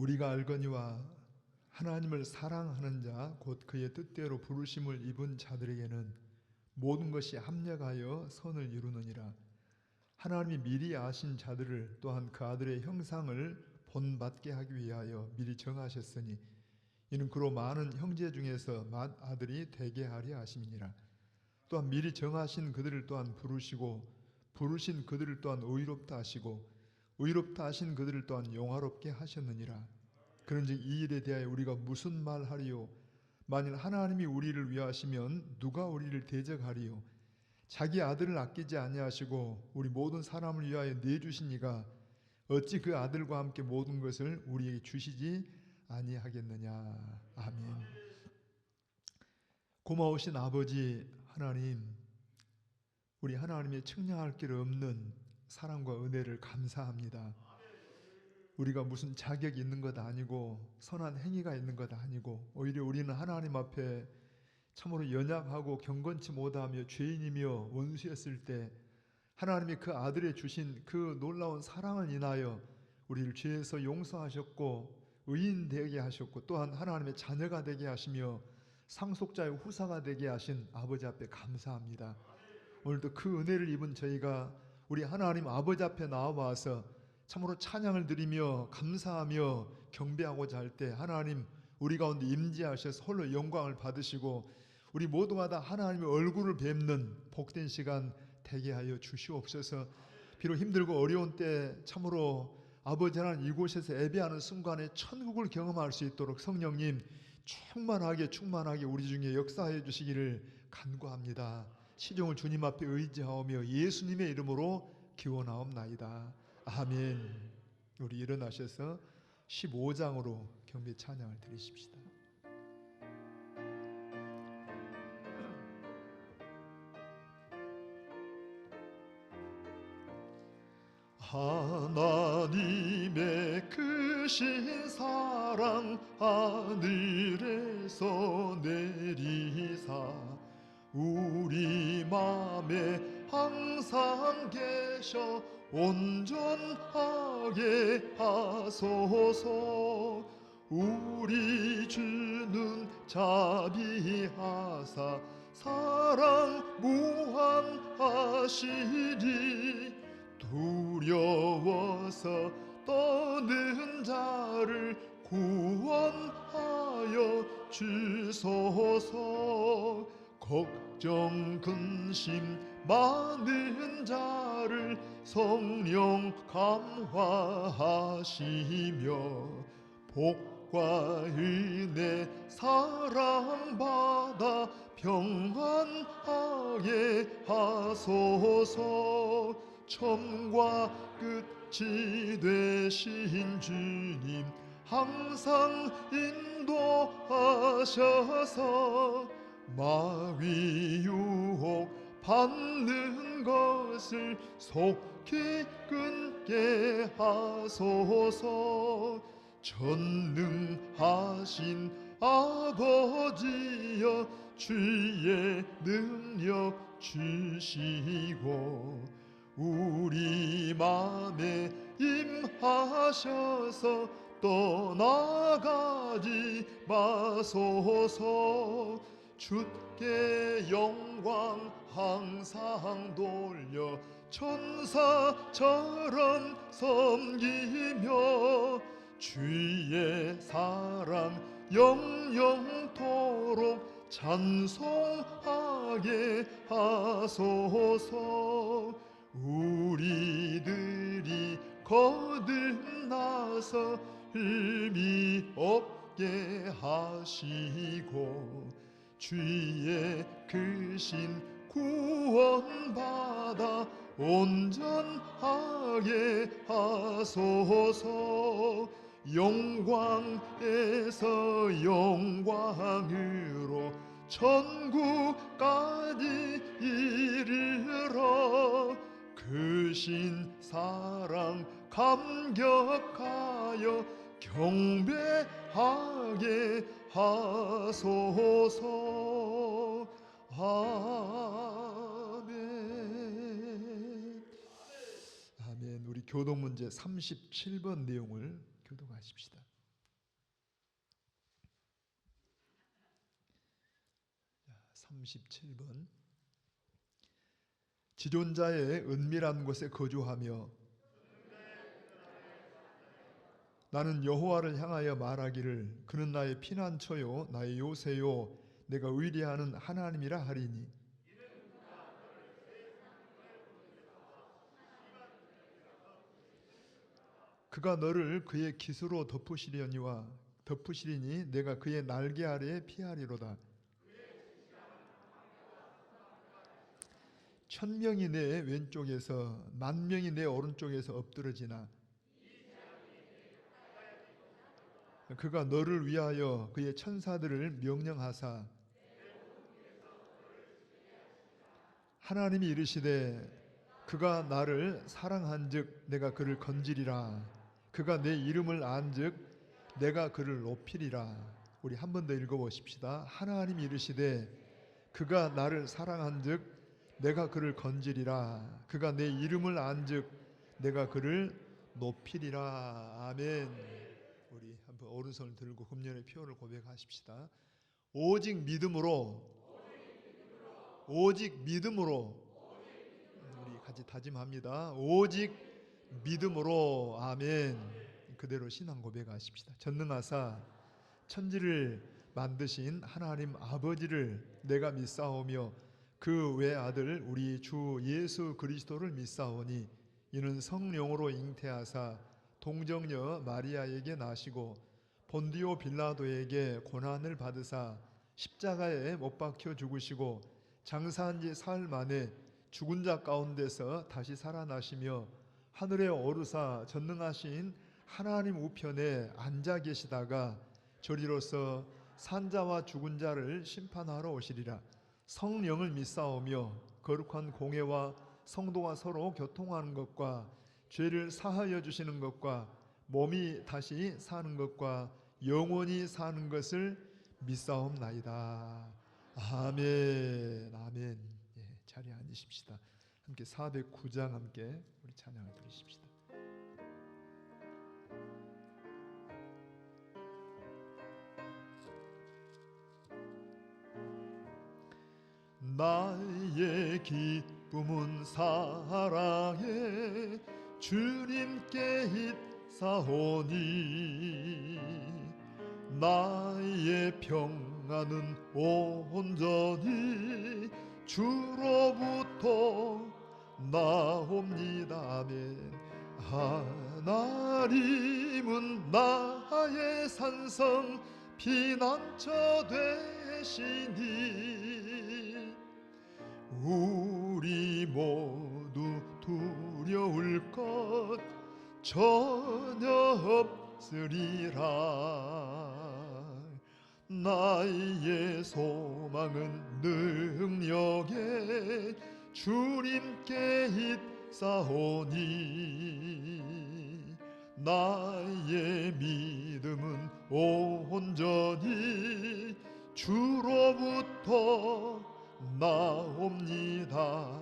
우리가 알거니와 하나님을 사랑하는 자 곧 그의 뜻대로 부르심을 입은 자들에게는 모든 것이 합력하여 선을 이루느니라. 하나님이 미리 아신 자들을 또한 그 아들의 형상을 본받게 하기 위하여 미리 정하셨으니 이는 그로 많은 형제 중에서 맏아들이 되게 하려 하심이니라. 또한 미리 정하신 그들을 또한 부르시고 부르신 그들을 또한 의롭다 하시고 의롭다 하신 그들을 또한 영화롭게 하셨느니라. 그런즉 이 일에 대하여 우리가 무슨 말하리요? 만일 하나님이 우리를 위하시면 누가 우리를 대적하리요? 자기 아들을 아끼지 아니하시고 우리 모든 사람을 위하여 내주신 이가 어찌 그 아들과 함께 모든 것을 우리에게 주시지 아니하겠느냐. 아멘. 고마우신 아버지 하나님, 우리 하나님의 측량할 길 없는 사랑과 은혜를 감사합니다. 우리가 무슨 자격이 있는 것 아니고 선한 행위가 있는 것 아니고 오히려 우리는 하나님 앞에 참으로 연약하고 경건치 못하며 죄인이며 원수였을 때 하나님이 그 아들에 주신 그 놀라운 사랑을 인하여 우리를 죄에서 용서하셨고 의인 되게 하셨고 또한 하나님의 자녀가 되게 하시며 상속자의 후사가 되게 하신 아버지 앞에 감사합니다. 오늘도 그 은혜를 입은 저희가 우리 하나님 아버지 앞에 나와서 참으로 찬양을 드리며 감사하며 경배하고자 할 때 하나님 우리 가운데 임재하셔서 홀로 영광을 받으시고 우리 모두가 다 하나님의 얼굴을 뵙는 복된 시간 되게 하여 주시옵소서. 비록 힘들고 어려운 때 참으로 아버지 하나님 이곳에서 예배하는 순간에 천국을 경험할 수 있도록 성령님 충만하게 우리 중에 역사해 주시기를 간구합니다. 시종을 주님 앞에 의지하오며 예수님의 이름으로 기원하옵나이다. 아멘. 우리 일어나셔서 15장으로 경배 찬양을 드리십시다. 하나님의 크신 사랑 하늘에서 내리사 우리 맘에 항상 계셔 온전하게 하소서. 우리 주는 자비하사 사랑 무한하시니 두려워서 떠는 자를 구원하여 주소서. 걱정 근심 많은 자를 성령 감화하시며 복과 은혜 사랑받아 평안하게 하소서. 처음과 끝이 되신 주님 항상 인도하셔서 마귀 유혹 받는 것을 속히 끊게 하소서. 전능하신 아버지여 주의 능력 주시고 우리 맘에 임하셔서 떠나가지 마소서. 주께 영광 항상 돌려 천사처럼 섬기며 주의 사랑 영영토록 찬송하게 하소서. 우리들이 거듭나서 흠이 없게 하시고 주의 크신 구원받아 온전하게 하소서. 영광에서 영광으로 천국까지 이르러 크신 사랑 감격하여 경배하게 하소서. 아멘. 아멘. 우리 교독 문제 37번 내용을 교독하십시다. 37번. 지존자의 은밀한 곳에 거주하며 나는 여호와를 향하여 말하기를 그는 나의 피난처요 나의 요새요 내가 의뢰하는 하나님이라 하리니 그가 너를 그의 깃으로 덮으시리니 내가 그의 날개 아래에 피하리로다. 천명이 내 왼쪽에서 만명이 내 오른쪽에서 엎드러지나 그가 너를 위하여 그의 천사들을 명령하사 하나님이 이르시되 그가 나를 사랑한즉 내가 그를 건지리라. 그가 내 이름을 안즉 내가 그를 높이리라. 우리 한 번 더 읽어보십시다. 하나님이 이르시되 그가 나를 사랑한즉 내가 그를 건지리라. 그가 내 이름을 안즉 내가 그를 높이리라. 아멘. 우리 한번 오른손을 들고 금년의 표현을 고백하십시다. 오직 믿음으로 우리 같이 다짐합니다. 오직 믿음으로. 아멘. 그대로 신앙 고백하십시다. 전능하사 천지를 만드신 하나님 아버지를 내가 믿사오며 그 외아들 우리 주 예수 그리스도를 믿사오니 이는 성령으로 잉태하사 동정녀 마리아에게 나시고 본디오 빌라도에게 고난을 받으사 십자가에 못 박혀 죽으시고 장사한 지 사흘 만에 죽은 자 가운데서 다시 살아나시며 하늘에 오르사 전능하신 하나님 우편에 앉아 계시다가 저리로서 산자와 죽은 자를 심판하러 오시리라. 성령을 믿사오며 거룩한 공회와 성도가 서로 교통하는 것과 죄를 사하여 주시는 것과 몸이 다시 사는 것과 영원히 사는 것을 믿사옵나이다. 아멘. 아멘. 예, 자리에 앉으십시다. 함께 409장 함께 우리 찬양을 드리십시다. 나의 기쁨은 사랑에 주님께 있사오니 나의 평안은 온전히 주로부터 나옵니다. 아멘. 하나님은 나의 산성 피난처 되시니 우리 모두 두려울 것 전혀 없으리라. 나의 소망은 능력에 주님께 있사오니 나의 믿음은 온전히 주로부터 나옵니다.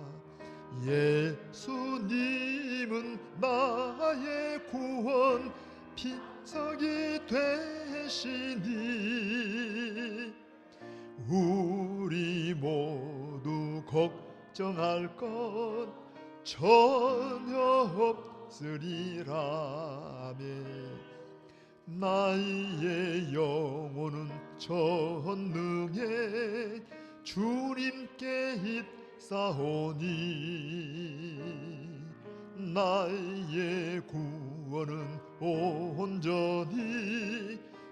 예수님은 나의 구원 비석이 되시니 우리 모두 걱정할 것 전혀 없으리라. 아멘. 나의 영혼은 전능해 주님께 있사오니 나의 구원은 온전히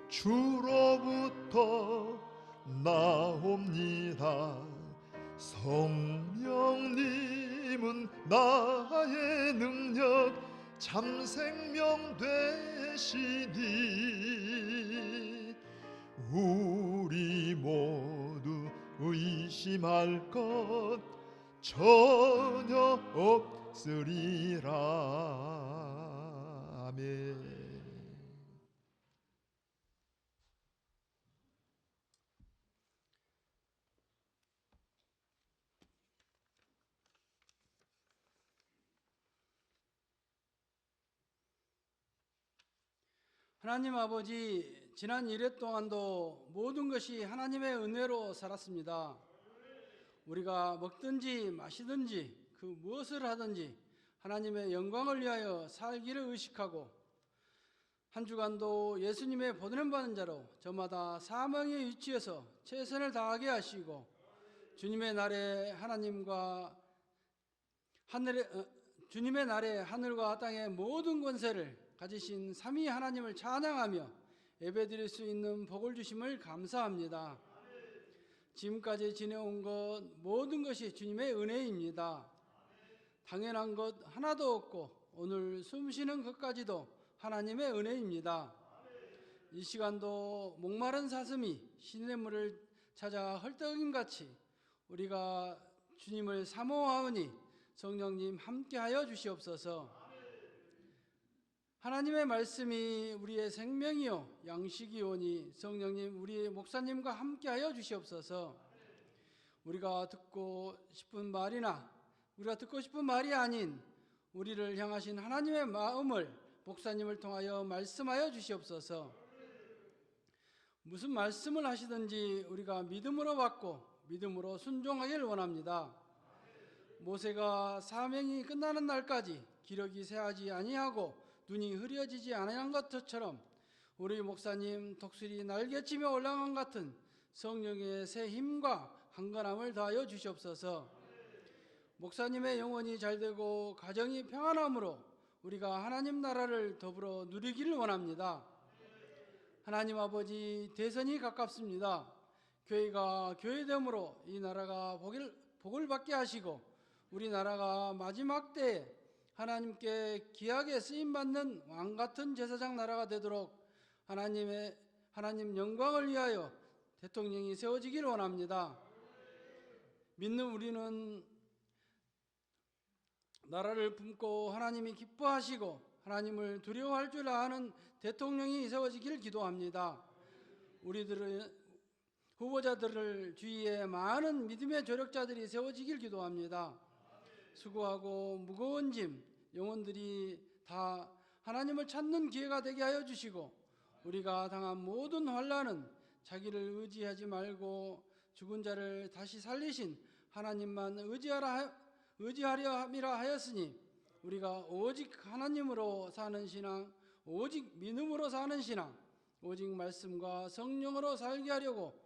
주로부터 나옵니다. 성령님은 나의 능력 참 생명 되시니 우리 모두 의심할 것 전혀 없으리라. 아멘. 하나님 아버지, 지난 1회 동안도 모든 것이 하나님의 은혜로 살았습니다. 우리가 먹든지 마시든지 그 무엇을 하든지 하나님의 영광을 위하여 살기를 의식하고 한 주간도 예수님의 보냄받은 자로 저마다 사명의 위치에서 최선을 다하게 하시고 주님의 날에 하늘과 땅의 모든 권세를 가지신 삼위 하나님을 찬양하며 예배드릴 수 있는 복을 주심을 감사합니다. 지금까지 지내온 것 모든 것이 주님의 은혜입니다. 당연한 것 하나도 없고 오늘 숨쉬는 것까지도 하나님의 은혜입니다. 이 시간도 목마른 사슴이 시냇물을 찾아 헐떡임같이 우리가 주님을 사모하오니 성령님 함께하여 주시옵소서. 하나님의 말씀이 우리의 생명이요 양식이오니 성령님 우리의 목사님과 함께하여 주시옵소서. 우리가 듣고 싶은 말이 아닌 우리를 향하신 하나님의 마음을 목사님을 통하여 말씀하여 주시옵소서. 무슨 말씀을 하시든지 우리가 믿음으로 받고 믿음으로 순종하기를 원합니다. 모세가 사명이 끝나는 날까지 기력이 쇠하지 아니하고 눈이 흐려지지 아니한 것처럼 우리 목사님 독수리 날개치며 올라간 같은 성령의 새 힘과 강건함을 더하여 주시옵소서. 목사님의 영혼이 잘되고 가정이 평안함으로 우리가 하나님 나라를 더불어 누리기를 원합니다. 하나님 아버지, 대선이 가깝습니다. 교회가 교회됨으로 이 나라가 복을 받게 하시고 우리나라가 마지막 때에 하나님께 귀하게 쓰임받는 왕같은 제사장 나라가 되도록 하나님 영광을 위하여 대통령이 세워지기를 원합니다. 믿는 우리는 나라를 품고 하나님이 기뻐하시고 하나님을 두려워할 줄 아는 대통령이 세워지기를 기도합니다. 우리들은 후보자들을 주위에 많은 믿음의 조력자들이 세워지길 기도합니다. 수고하고 무거운 짐 영혼들이 다 하나님을 찾는 기회가 되게 하여 주시고 우리가 당한 모든 환난은 자기를 의지하지 말고 죽은 자를 다시 살리신 하나님만 의지하려 함이라 하였으니 우리가 오직 하나님으로 사는 신앙, 오직 믿음으로 사는 신앙, 오직 말씀과 성령으로 살게 하려고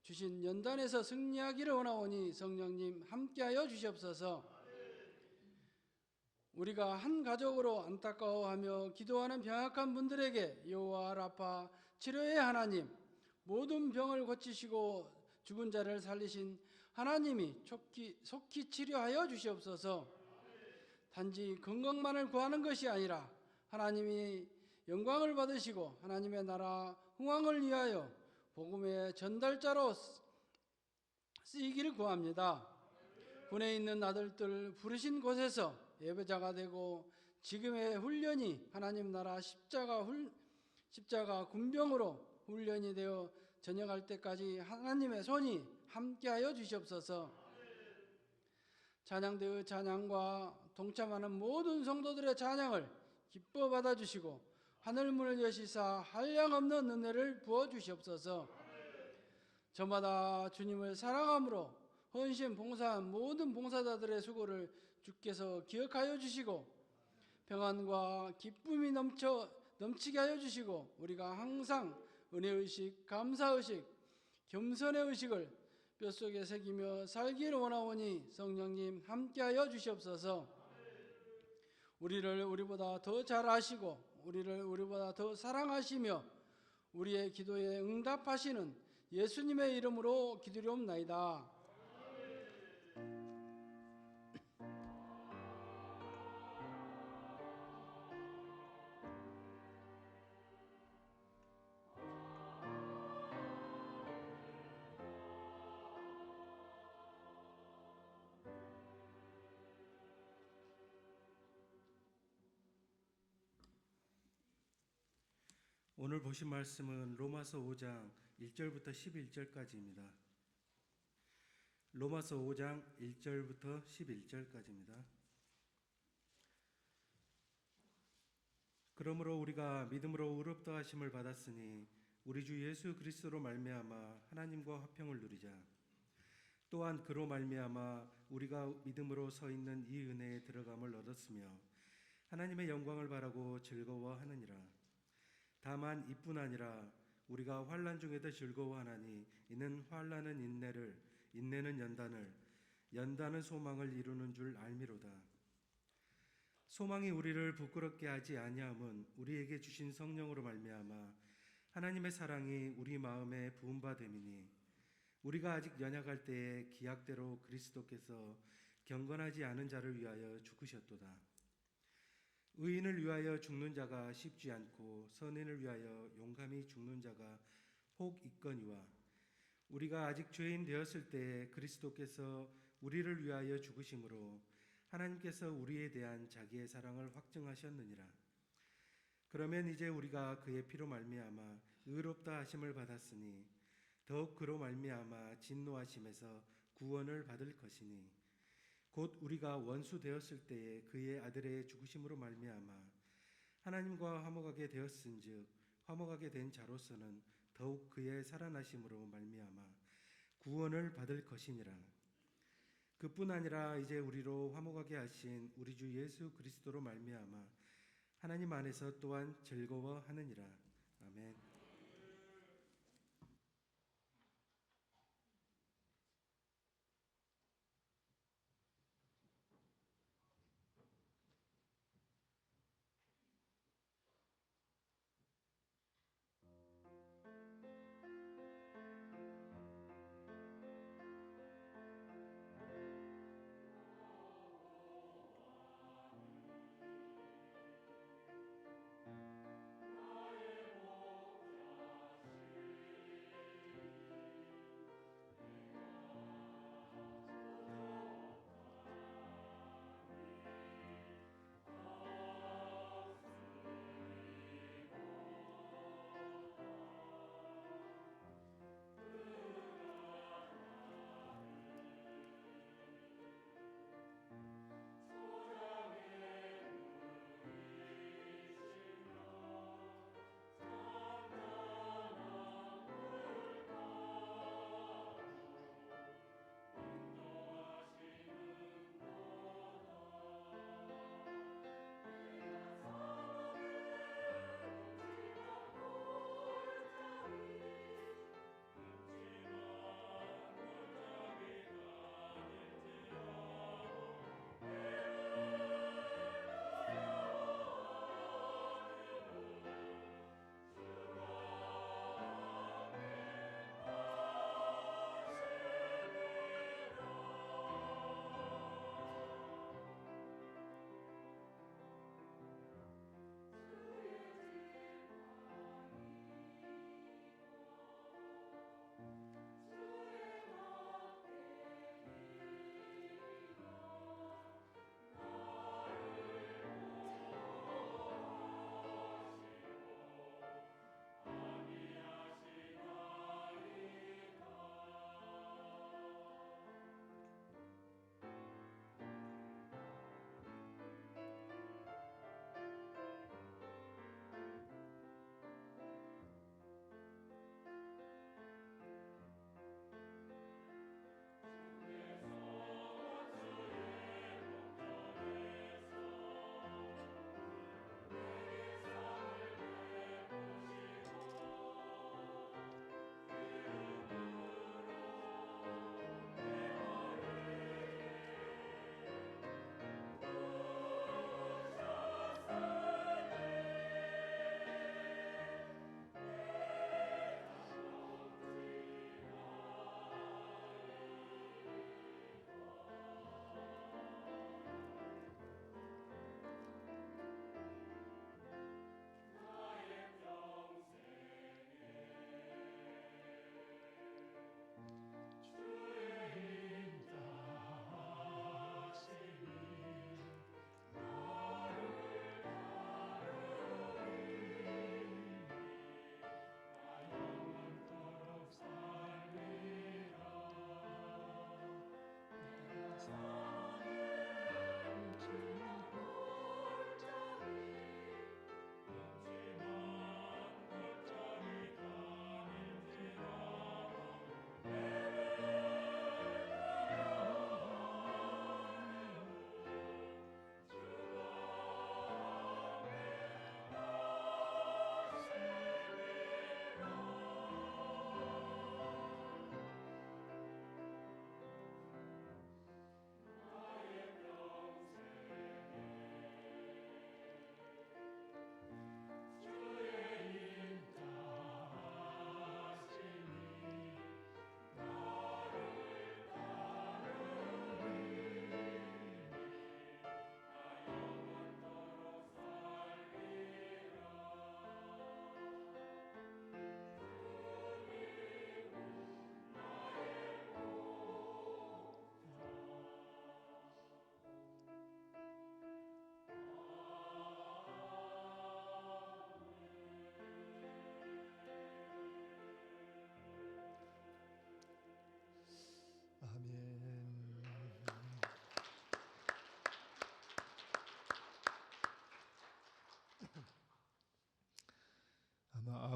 주신 연단에서 승리하기를 원하오니 성령님 함께하여 주시옵소서. 우리가 한 가족으로 안타까워하며 기도하는 병약한 분들에게 여호와 라파 치료의 하나님, 모든 병을 고치시고 죽은 자를 살리신 하나님이 속히 치료하여 주시옵소서. 단지 건강만을 구하는 것이 아니라 하나님이 영광을 받으시고 하나님의 나라 흥왕을 위하여 복음의 전달자로 쓰이기를 구합니다. 군에 있는 아들들 부르신 곳에서 예배자가 되고 지금의 훈련이 하나님 나라 십자가 군병으로 훈련이 되어 전역할 때까지 하나님의 손이 함께하여 주시옵소서. 찬양대의 찬양과 동참하는 모든 성도들의 찬양을 기뻐 받아주시고 하늘문을 여시사 한량없는 은혜를 부어주시옵소서. 저마다 주님을 사랑함으로 헌신 봉사한 모든 봉사자들의 수고를 주께서 기억하여 주시고 평안과 기쁨이 넘치게 하여 주시고 우리가 항상 은혜의식, 감사의식, 겸손의 의식을 뼛속에 새기며 살기를 원하오니 성령님 함께하여 주시옵소서. 우리를 우리보다 더 잘 아시고 우리를 우리보다 더 사랑하시며 우리의 기도에 응답하시는 예수님의 이름으로 기도리옵나이다. 오늘 보신 말씀은 로마서 5장 1절부터 11절까지입니다. 로마서 5장 1절부터 11절까지입니다. 그러므로 우리가 믿음으로 의롭다 하심을 받았으니 우리 주 예수 그리스도로 말미암아 하나님과 화평을 누리자. 또한 그로 말미암아 우리가 믿음으로 서 있는 이 은혜에 들어감을 얻었으며 하나님의 영광을 바라고 즐거워하느니라. 다만 이뿐 아니라 우리가 환난 중에도 즐거워하나니 이는 환난은 인내를, 인내는 연단을, 연단은 소망을 이루는 줄 알미로다. 소망이 우리를 부끄럽게 하지 아니함은 우리에게 주신 성령으로 말미암아 하나님의 사랑이 우리 마음에 부은 바 됨이니 우리가 아직 연약할 때에 기약대로 그리스도께서 경건하지 않은 자를 위하여 죽으셨도다. 의인을 위하여 죽는 자가 쉽지 않고 선인을 위하여 용감히 죽는 자가 혹 있거니와 우리가 아직 죄인 되었을 때에 그리스도께서 우리를 위하여 죽으심으로 하나님께서 우리에 대한 자기의 사랑을 확증하셨느니라. 그러면 이제 우리가 그의 피로 말미암아 의롭다 하심을 받았으니 더욱 그로 말미암아 진노하심에서 구원을 받을 것이니 곧 우리가 원수 되었을 때에 그의 아들의 죽으심으로 말미암아 하나님과 화목하게 되었은즉 화목하게 된 자로서는 더욱 그의 살아나심으로 말미암아 구원을 받을 것이니라. 그뿐 아니라 이제 우리로 화목하게 하신 우리 주 예수 그리스도로 말미암아 하나님 안에서 또한 즐거워하느니라. 아멘.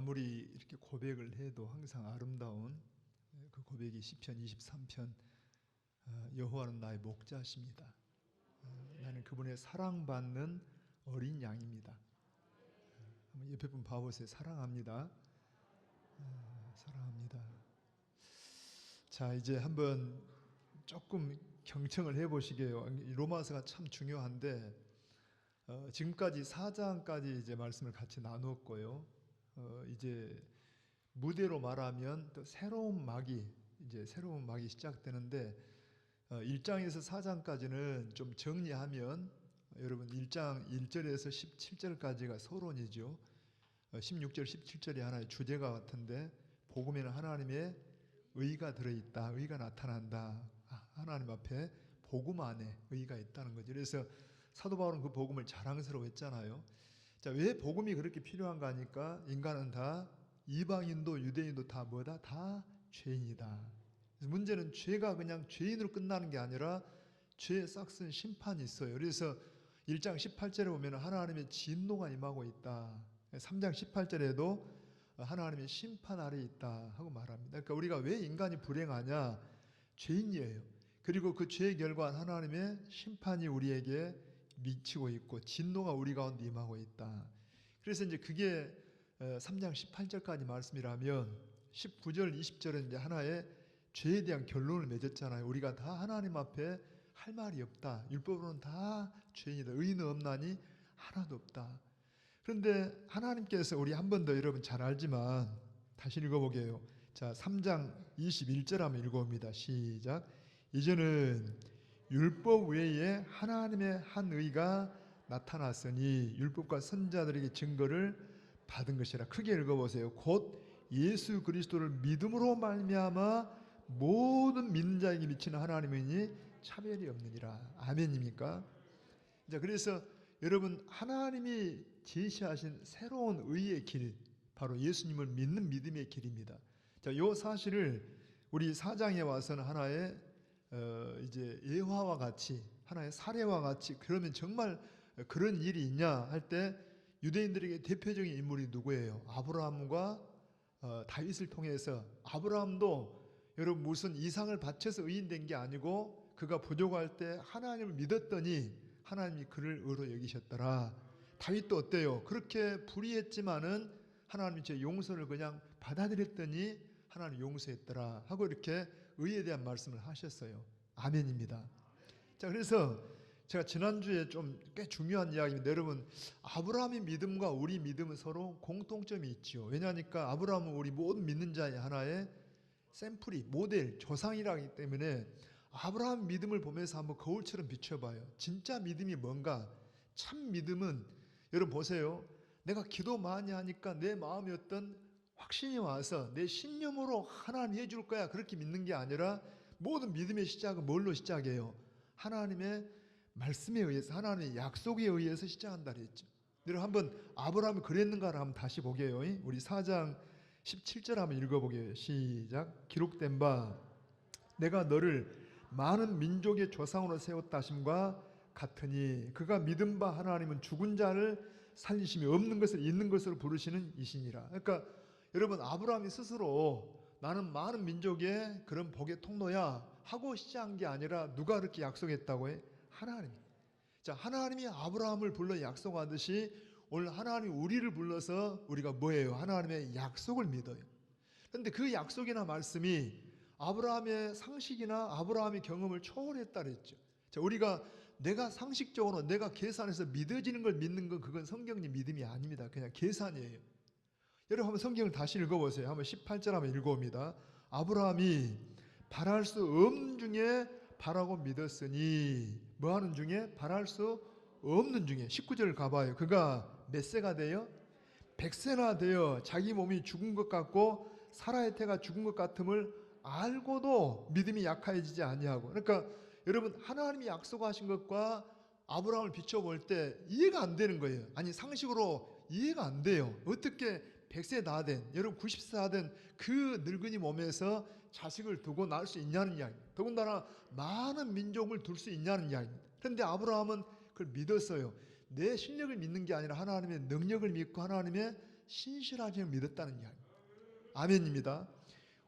아무리 이렇게 고백을 해도 항상 아름다운 그 고백이 시편 23편 여호와는 나의 목자십니다. 나는 그분의 사랑받는 어린 양입니다. 한번 옆에 분 봐보세요. 사랑합니다. 사랑합니다. 자, 이제 한번 조금 경청을 해보시게요. 로마서가 참 중요한데 지금까지 4장까지 이제 말씀을 같이 나누었고요. 이제 무대로 말하면 또 새로운 막이 시작되는데 1장에서 4장까지는 좀 정리하면 여러분 1장 1절에서 17절까지가 서론이죠. 16절 17절이 하나의 주제가 같은데 복음에는 하나님의 의가 들어있다. 의가 나타난다. 하나님 앞에 복음 안에 의가 있다는 거죠. 그래서 사도 바울은 그 복음을 자랑스러워했잖아요. 자, 왜 복음이 그렇게 필요한가 하니까 인간은 다 이방인도 유대인도 다 뭐다? 다 죄인이다. 그래서 문제는 죄가 그냥 죄인으로 끝나는 게 아니라 죄에 싹슨 심판이 있어요. 그래서 1장 18절에 보면 하나님의 진노가 임하고 있다. 3장 18절에도 하나님의 심판 아래 있다 하고 말합니다. 그러니까 우리가 왜 인간이 불행하냐? 죄인이에요. 그리고 그 죄의 결과 하나님의 심판이 우리에게 미치고 있고 진노가 우리 가운데 임하고 있다. 그래서 이제 그게 3장 18절까지 말씀이라면 19절 20절은 이제 하나의 죄에 대한 결론을 맺었잖아요. 우리가 다 하나님 앞에 할 말이 없다. 율법으로는 다 죄인이다. 의인은 없나니 하나도 없다. 그런데 하나님께서 우리 한 번 더 여러분 잘 알지만 다시 읽어보게요. 자, 3장 21절 한번 읽어봅니다. 시작. 이제는 율법 외에 하나님의 한 의가 나타났으니 율법과 선지자들에게 증거를 받은 것이라. 크게 읽어보세요. 곧 예수 그리스도를 믿음으로 말미암아 모든 믿는 자에게 미치는 하나님의 은이 차별이 없느니라. 아멘입니까? 자, 그래서 여러분 하나님이 제시하신 새로운 의의 길, 바로 예수님을 믿는 믿음의 길입니다. 자, 이 사실을 우리 4장에 와서는 하나의 이제 예화와 같이, 하나의 사례와 같이, 그러면 정말 그런 일이 있냐 할 때 유대인들에게 대표적인 인물이 누구예요? 아브라함과 다윗을 통해서. 아브라함도 여러분 무슨 이상을 바쳐서 의인된 게 아니고 그가 부족할 때 하나님을 믿었더니 하나님이 그를 의로 여기셨더라. 다윗도 어때요? 그렇게 불의했지만은 하나님이 제 용서를 그냥 받아들였더니 하나님 용서했더라 하고 이렇게 의에 대한 말씀을 하셨어요. 아멘입니다. 자, 그래서 제가 지난주에 좀 꽤 중요한 이야기인데 여러분 아브라함의 믿음과 우리 믿음은 서로 공통점이 있죠. 왜냐하니까 아브라함은 우리 모든 믿는 자의 하나의 샘플이 모델 조상이라기 때문에 아브라함 믿음을 보면서 한번 거울처럼 비춰봐요. 진짜 믿음이 뭔가? 참 믿음은 여러분 보세요. 내가 기도 많이 하니까 내 마음에 어떤 확신이 와서 내 신념으로 하나님 해줄 거야 그렇게 믿는 게 아니라 모든 믿음의 시작은 뭘로 시작해요? 하나님의 말씀에 의해서, 하나님의 약속에 의해서 시작한다 그랬죠. 여러분 한번 아브라함이 그랬는가를 한번 다시 보게요. 우리 4장 17절 한번 읽어보게요. 시작. 기록된 바 내가 너를 많은 민족의 조상으로 세웠다 하심과 같으니 그가 믿은 바 하나님은 죽은 자를 살리심이 없는 것을 있는 것으로 부르시는 이시니라. 그러니까 여러분 아브라함이 스스로 나는 많은 민족의 그런 복의 통로야 하고 시작한 게 아니라 누가 그렇게 약속했다고 해? 하나님. 자, 하나님이 아브라함을 불러 약속하듯이 오늘 하나님이 우리를 불러서 우리가 뭐예요? 하나님의 약속을 믿어요. 그런데 그 약속이나 말씀이 아브라함의 상식이나 아브라함의 경험을 초월했다 그랬죠. 자, 우리가 내가 상식적으로 내가 계산해서 믿어지는 걸 믿는 건 그건 성경의 믿음이 아닙니다. 그냥 계산이에요. 여러분 한번 성경을 다시 읽어보세요. 한번 18절 한번 읽어봅니다. 아브라함이 바랄 수 없는 중에 바라고 믿었으니 뭐하는 중에? 바랄 수 없는 중에. 19절 가봐요. 그가 몇 세가 돼요? 100세나 되어 자기 몸이 죽은 것 같고 사라의 태가 죽은 것 같음을 알고도 믿음이 약해지지 아니하고. 그러니까 여러분 하나님이 약속하신 것과 아브라함을 비춰볼 때 이해가 안 되는 거예요. 아니 상식으로 이해가 안 돼요. 어떻게 100세 다 된, 여러분 90세 다 된 그 늙은이 몸에서 자식을 두고 낳을 수 있냐는 이야기. 더군다나 많은 민족을 둘 수 있냐는 이야기입니다. 그런데 아브라함은 그걸 믿었어요. 내 실력을 믿는 게 아니라 하나님의 능력을 믿고 하나님의 신실하심을 믿었다는 이야기. 아멘입니다.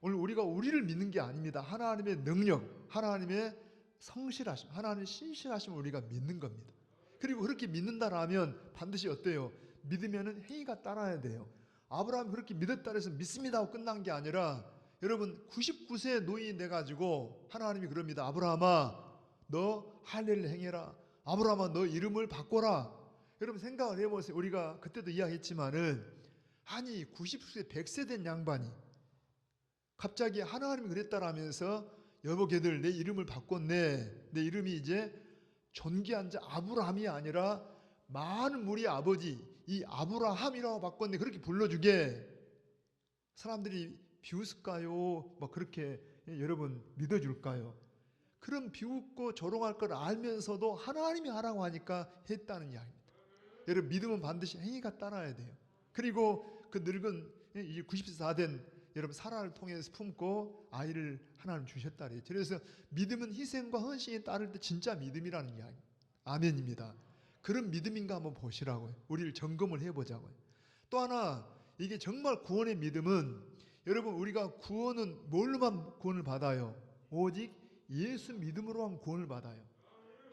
오늘 우리가 우리를 믿는 게 아닙니다. 하나님의 능력, 하나님의 성실하심, 하나님의 신실하심을 우리가 믿는 겁니다. 그리고 그렇게 믿는다라면 반드시 어때요? 믿으면은 행위가 따라야 돼요. 아브라함이 그렇게 믿었다 해서 믿습니다 하고 끝난 게 아니라 여러분 99세 노인이 돼가지고 하나님이 그럽니다. 아브라함아 너 할례를 행해라. 아브라함아 너 이름을 바꿔라. 여러분 생각을 해보세요. 우리가 그때도 이야기했지만은 아니 90세 100세 된 양반이 갑자기 하나님이 그랬다라면서 여보 걔들 내 이름을 바꿨네. 내 이름이 이제 존귀한 자 아브라함이 아니라 많은 무리의 아버지 이 아브라함이라고 바꿨네. 그렇게 불러주게 사람들이 비웃을까요? 뭐 그렇게 여러분 믿어줄까요? 그럼 비웃고 조롱할 걸 알면서도 하나님이 하라고 하니까 했다는 이야기입니다. 여러분 믿음은 반드시 행위가 따라야 돼요. 그리고 그 늙은 이제 90세 된 여러분 사라를 통해서 품고 아이를 하나님 주셨다 그랬죠. 그래서 믿음은 희생과 헌신이 따를 때 진짜 믿음이라는 이야기. 아멘입니다. 그런 믿음인가 한번 보시라고요. 우리를 점검을 해보자고요. 또 하나 이게 정말 구원의 믿음은 여러분 우리가 구원은 뭘로만 구원을 받아요? 오직 예수 믿음으로만 구원을 받아요.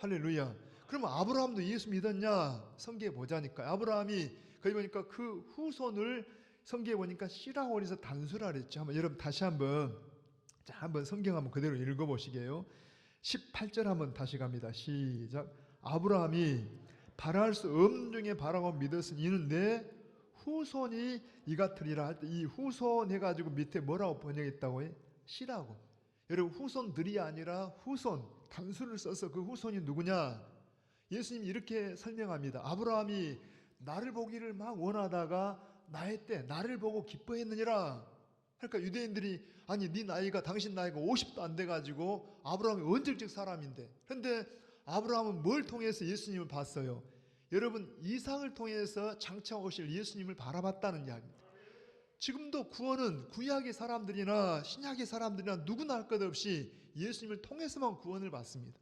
할렐루야. 그러면 아브라함도 예수 믿었냐? 성경에 보자니까 아브라함이 거기 보니까 그 후손을 성경에 보니까 씨라고 해서 단수라 그랬죠. 한번 여러분 다시 한번 성경 한번 그대로 읽어보시게요. 18절 한번 다시 갑니다. 시작. 아브라함이 바랄 수 없는 중에 바라고 믿었으니 이는 내 후손이 이 같으리라 할 때 이 후손 해가지고 밑에 뭐라고 번역했다고 해? 씨라고. 여러분 후손들이 아니라 후손 단수를 써서 그 후손이 누구냐? 예수님이 이렇게 설명합니다. 아브라함이 나를 보기를 막 원하다가 나의 때 나를 보고 기뻐했느니라. 그러니까 유대인들이 아니 네 나이가 당신 나이가 50도 안 돼가지고 아브라함이 언제적 사람인데 그런데 아브라함은 뭘 통해서 예수님을 봤어요? 여러분 이삭을 통해서 장차 오실 예수님을 바라봤다는 이야기입니다. 지금도 구원은 구약의 사람들이나 신약의 사람들이나 누구나 할 것 없이 예수님을 통해서만 구원을 받습니다.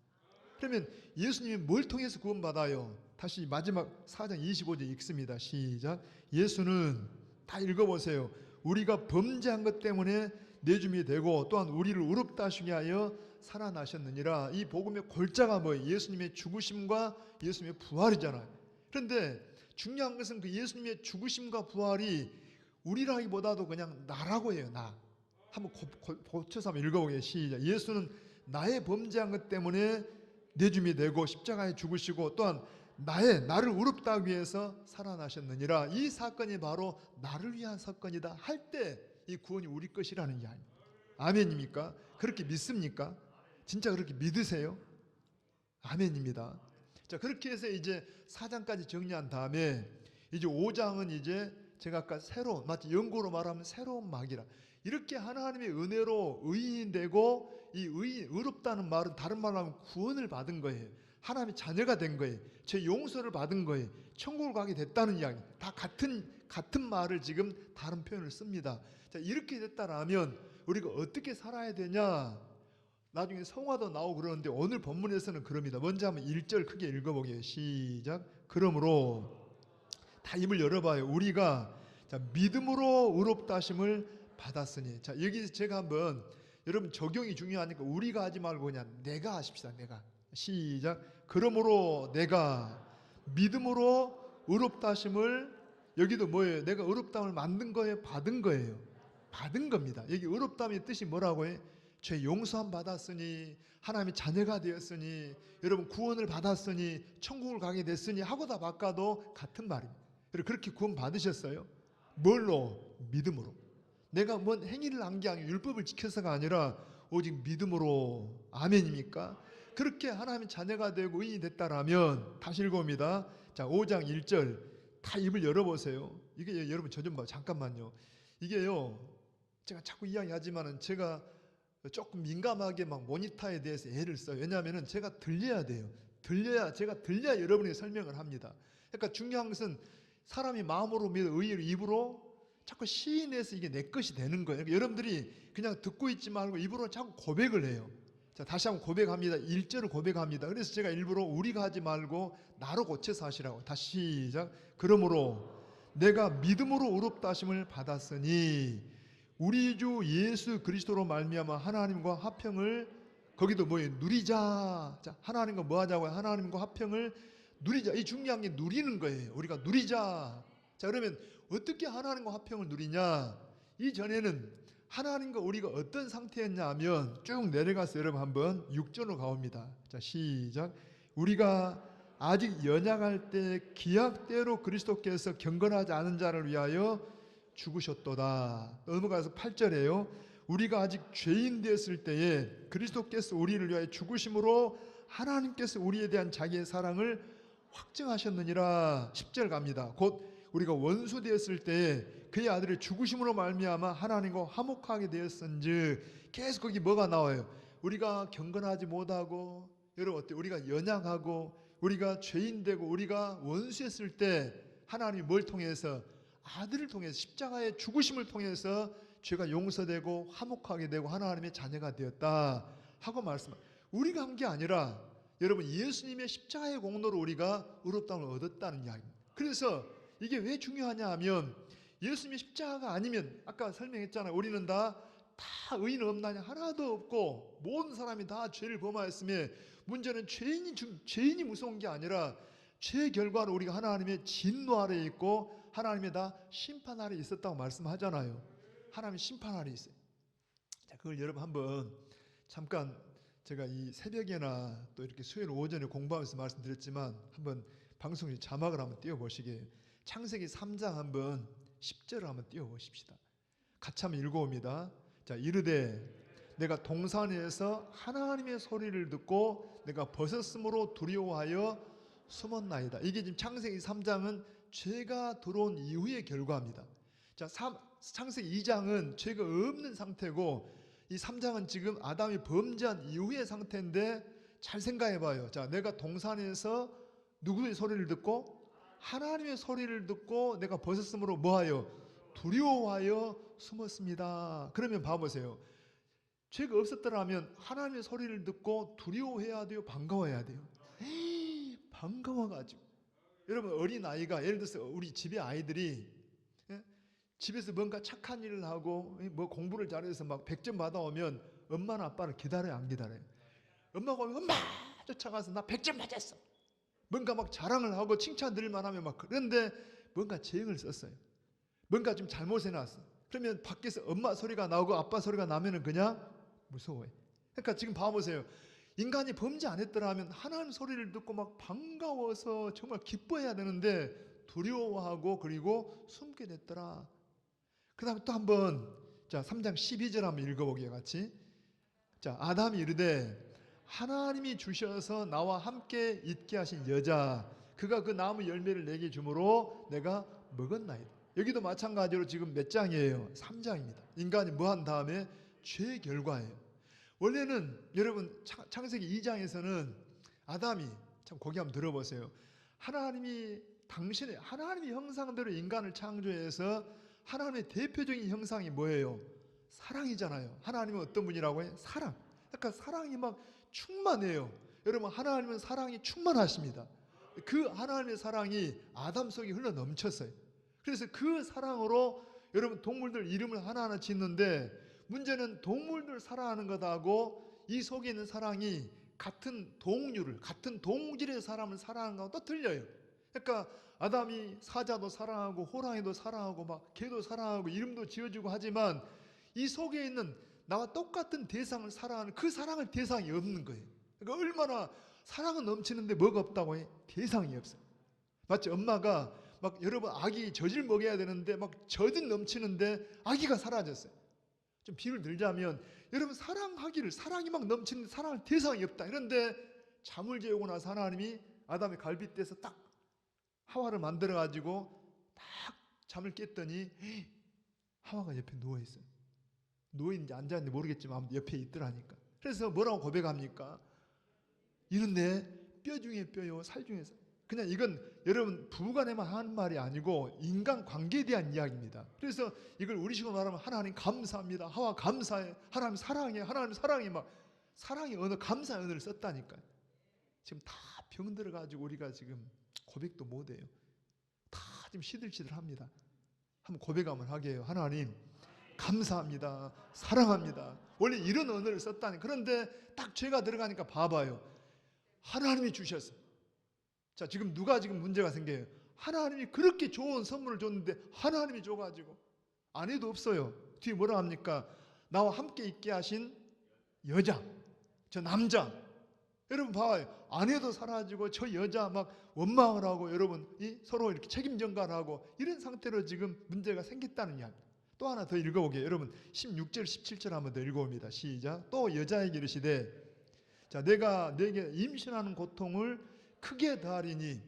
그러면 예수님이 뭘 통해서 구원받아요? 다시 마지막 4장 25절 읽습니다. 시작. 예수는 다 읽어보세요. 우리가 범죄한 것 때문에 내줌이 되고 또한 우리를 의롭다 하시게 하여 살아나셨느니라. 이 복음의 골자가 뭐예요? 예수님의 죽으심과 예수님의 부활이잖아요. 그런데 중요한 것은 그 예수님의 죽으심과 부활이 우리라기보다도 그냥 나라고 해요. 나. 한번 고쳐서 한번 읽어보게요. 시작. 예수는 나의 범죄한 것 때문에 내줌이 되고 십자가에 죽으시고 또한 나를 의롭다 하기 위해서 살아나셨느니라. 이 사건이 바로 나를 위한 사건이다 할 때 이 구원이 우리 것이라는 게 아닙니다. 아멘입니까? 그렇게 믿습니까? 진짜 그렇게 믿으세요? 아멘입니다. 자, 그렇게 해서 이제 4장까지 정리한 다음에 이제 5장은 이제 제가 아까 새로운, 마치 영어로 말하면 새로운 막이라. 이렇게 하나님의 은혜로 의인이 되고 이 의롭다는 말은 다른 말로 하면 구원을 받은 거예요. 하나님의 자녀가 된 거예요. 제 용서를 받은 거예요. 천국을 가게 됐다는 이야기. 다 같은 말을 지금 다른 표현을 씁니다. 자, 이렇게 됐다라면 우리가 어떻게 살아야 되냐? 나중에 성화도 나오고 그러는데 오늘 본문에서는 그럽니다. 먼저 한번 1절 크게 읽어보게요. 시작. 그러므로 다 입을 열어봐요. 우리가 자, 믿음으로 의롭다 하심을 받았으니. 자, 여기 제가 한번 여러분 적용이 중요하니까 우리가 하지 말고 그냥 내가 하십시다. 내가. 시작. 그러므로 내가 믿음으로 의롭다 하심을 여기도 뭐예요? 내가 의롭다함을 만든 거예요? 받은 거예요? 받은 겁니다. 여기 의롭다함의 뜻이 뭐라고 해? 죄 용서함 받았으니 하나님의 자녀가 되었으니 여러분 구원을 받았으니 천국을 가게 됐으니 하고 다 바꿔도 같은 말입니다. 그렇게 구원 받으셨어요? 뭘로? 믿음으로. 내가 뭔 행위를 한 게 아니고 율법을 지켜서가 아니라 오직 믿음으로. 아멘입니까? 그렇게 하나님의 자녀가 되고 의인이 됐다라면 다시 읽어봅니다. 자, 5장 1절 다 입을 열어보세요. 이게 여러분 저 좀 봐. 잠깐만요. 이게요. 제가 자꾸 이야기하지만은 제가 조금 민감하게 막 모니터에 대해서 애를 써요. 왜냐하면은 제가 들려야 돼요. 제가 들려야 여러분이 설명을 합니다. 그러니까 중요한 것은 사람이 마음으로 믿어 의를 입으로 자꾸 시인해서 이게 내 것이 되는 거예요. 그러니까 여러분들이 그냥 듣고 있지 말고 입으로 자꾸 고백을 해요. 자, 다시 한번 고백합니다. 1절을 고백합니다. 그래서 제가 일부러 우리가 하지 말고 나로 고쳐서 하시라고. 다시 시작. 그러므로 내가 믿음으로 의롭다 하심을 받았으니 우리 주 예수 그리스도로 말미암아 하나님과 화평을 거기도 뭐예요? 누리자. 자, 하나님과 뭐 하자고요? 하나님과 화평을 누리자. 이 중요한 게 누리는 거예요. 우리가 누리자. 자, 그러면 어떻게 하나님과 화평을 누리냐? 이전에는 하나님과 우리가 어떤 상태였냐 하면 쭉 내려가서 여러분 한번 6절로 가봅니다. 자, 시작. 우리가 아직 연약할 때 기약대로 그리스도께서 경건하지 않은 자를 위하여 죽으셨도다. 넘어가서 8절에요. 우리가 아직 죄인 되었을 때에 그리스도께서 우리를 위하여 죽으심으로 하나님께서 우리에 대한 자기의 사랑을 확증하셨느니라. 10절 갑니다. 곧 우리가 원수 되었을 때에 그의 아들의 죽으심으로 말미암아 하나님과 화목하게 되었은즉, 계속 거기 뭐가 나와요? 우리가 경건하지 못하고, 여러분 어때요? 우리가 연약하고 우리가 죄인 되고 우리가 원수였을 때 하나님이 뭘 통해서? 아들을 통해서, 십자가의 죽으심을 통해서 죄가 용서되고 화목하게 되고 하나님의 자녀가 되었다 하고 말씀합니다. 우리가 한 게 아니라 여러분 예수님의 십자가의 공로로 우리가 의롭다함을 얻었다는 이야기입니다. 그래서 이게 왜 중요하냐 하면 예수님의 십자가가 아니면 아까 설명했잖아요. 우리는 다 의인 없나냐? 하나도 없고 모든 사람이 다 죄를 범하였으며, 문제는 죄인이 무서운 게 아니라 죄 결과로 우리가 하나님의 진노 아래에 있고 하나님의 다 심판 아래에 있었다고 말씀하잖아요. 하나님의 심판 아래에 있어요. 자, 그걸 여러분 한번 잠깐, 제가 이 새벽에나 또 이렇게 수요일 오전에 공부하면서 말씀드렸지만 한번 방송에 자막을 한번 띄워보시게. 창세기 3장 한번 10절을 한번 띄워보십시다. 같이 한번 읽어봅니다. 자, 이르되 내가 동산에서 하나님의 소리를 듣고 내가 벗었으므로 두려워하여 숨었나이다. 이게 지금 창세기 3장은 죄가 들어온 이후의 결과입니다. 자, 창세기 2장은 죄가 없는 상태고 이 3장은 지금 아담이 범죄한 이후의 상태인데, 잘 생각해 봐요. 자, 내가 동산에서 누구의 소리를 듣고? 하나님의 소리를 듣고 내가 벗었으므로 뭐하여? 두려워하여 숨었습니다. 그러면 봐보세요. 죄가 없었더라면 하나님의 소리를 듣고 두려워해야 돼요? 반가워해야 돼요? 반가워가지고. 여러분 어린아이가, 예를 들어서 우리 집에 아이들이 집에서 뭔가 착한 일을 하고 뭐 공부를 잘해서 막 100점 받아오면 엄마나 아빠를 기다려요, 안 기다려요? 엄마가 오면 엄마 쫓아가서 나 100점 맞았어. 뭔가 막 자랑을 하고 칭찬 들을만 하면 막, 그런데 뭔가 죄행을 썼어요. 뭔가 좀 잘못해놨어. 그러면 밖에서 엄마 소리가 나오고 아빠 소리가 나면은 그냥 무서워해. 그러니까 지금 봐보세요. 인간이 범죄 안 했더라 하면 하나님 소리를 듣고 막 반가워서 정말 기뻐해야 되는데 두려워하고 그리고 숨게 됐더라. 그 다음에 또 한번, 자, 3장 12절 한번 읽어보게요, 같이. 자, 아담이 이르되 하나님이 주셔서 나와 함께 있게 하신 여자, 그가 그 나무 열매를 내게 주므로 내가 먹었나이다. 여기도 마찬가지로 지금 몇 장이에요? 3장입니다. 인간이 뭐 한 다음에 죄의 결과예요. 원래는 여러분 창세기 2장에서는 아담이, 참 거기 한번 들어보세요. 하나님이 하나님의 형상대로 인간을 창조해서 하나님의 대표적인 형상이 뭐예요? 사랑이잖아요. 하나님은 어떤 분이라고 해요? 사랑. 그러니까 사랑이 막 충만해요. 여러분 하나님은 사랑이 충만하십니다. 그 하나님의 사랑이 아담 속에 흘러 넘쳤어요. 그래서 그 사랑으로 여러분 동물들 이름을 하나하나 짓는데, 문제는 동물들 사랑하는 것하고 이 속에 있는 사랑이 같은 동류를, 같은 동질의 사람을 사랑하는 것하고 또 틀려요. 그러니까 아담이 사자도 사랑하고 호랑이도 사랑하고 막 개도 사랑하고 이름도 지어주고 하지만 이 속에 있는 나와 똑같은 대상을 사랑하는 그 사랑을 대상이 없는 거예요. 그러니까 얼마나 사랑은 넘치는데 뭐가 없다고 해? 대상이 없어요. 마치 엄마가 막 여러분 아기 젖을 먹여야 되는데 막 젖은 넘치는데 아기가 사라졌어요. 좀 비유를 들자면 여러분 사랑이 막 넘치는데 사랑할 대상이 없다. 그런데 잠을 재우고 나서 하나님이 아담의 갈빗대에서 딱 하와를 만들어 가지고 딱 잠을 깼더니 하와가 옆에 누워 있어요. 누워 있는지 앉아 있는지 모르겠지만 옆에 있더라니까. 그래서 뭐라고 고백합니까? 이는 내 뼈 중에 뼈요 살 중에 살. 그냥 이건 여러분 부부간에만 하는 말이 아니고 인간 관계에 대한 이야기입니다. 그래서 이걸 우리식으로 말하면 하나님 감사합니다. 하와 감사해. 하나님 사랑해. 하나님 사랑해. 막 사랑의 언어, 감사의 언어를 썼다니까요. 지금 다 병들어 가지고 우리가 지금 고백도 못 해요. 다 좀 시들시들합니다. 한번 고백 한번 하게 해요. 하나님 감사합니다. 사랑합니다. 원래 이런 언어를 썼다니. 그런데 딱 죄가 들어가니까 봐봐요. 하나님이 주셨어요. 자, 지금 누가 지금 문제가 생겨요? 하나님이 그렇게 좋은 선물을 줬는데 하나님이 줘가지고 아내도 없어요. 뒤에 뭐라 합니까? 나와 함께 있게 하신 여자, 저 남자. 여러분 봐요. 아내도 사라지고 저 여자 막 원망을 하고 여러분 서로 이렇게 책임 전가하고 이런 상태로 지금 문제가 생겼다는 이야기. 또 하나 더 읽어보게요. 여러분 16절 17절 한번 더 읽어봅니다. 시작. 또 여자에게 이르시되 자, 내가 내게 임신하는 고통을 크게 더하리니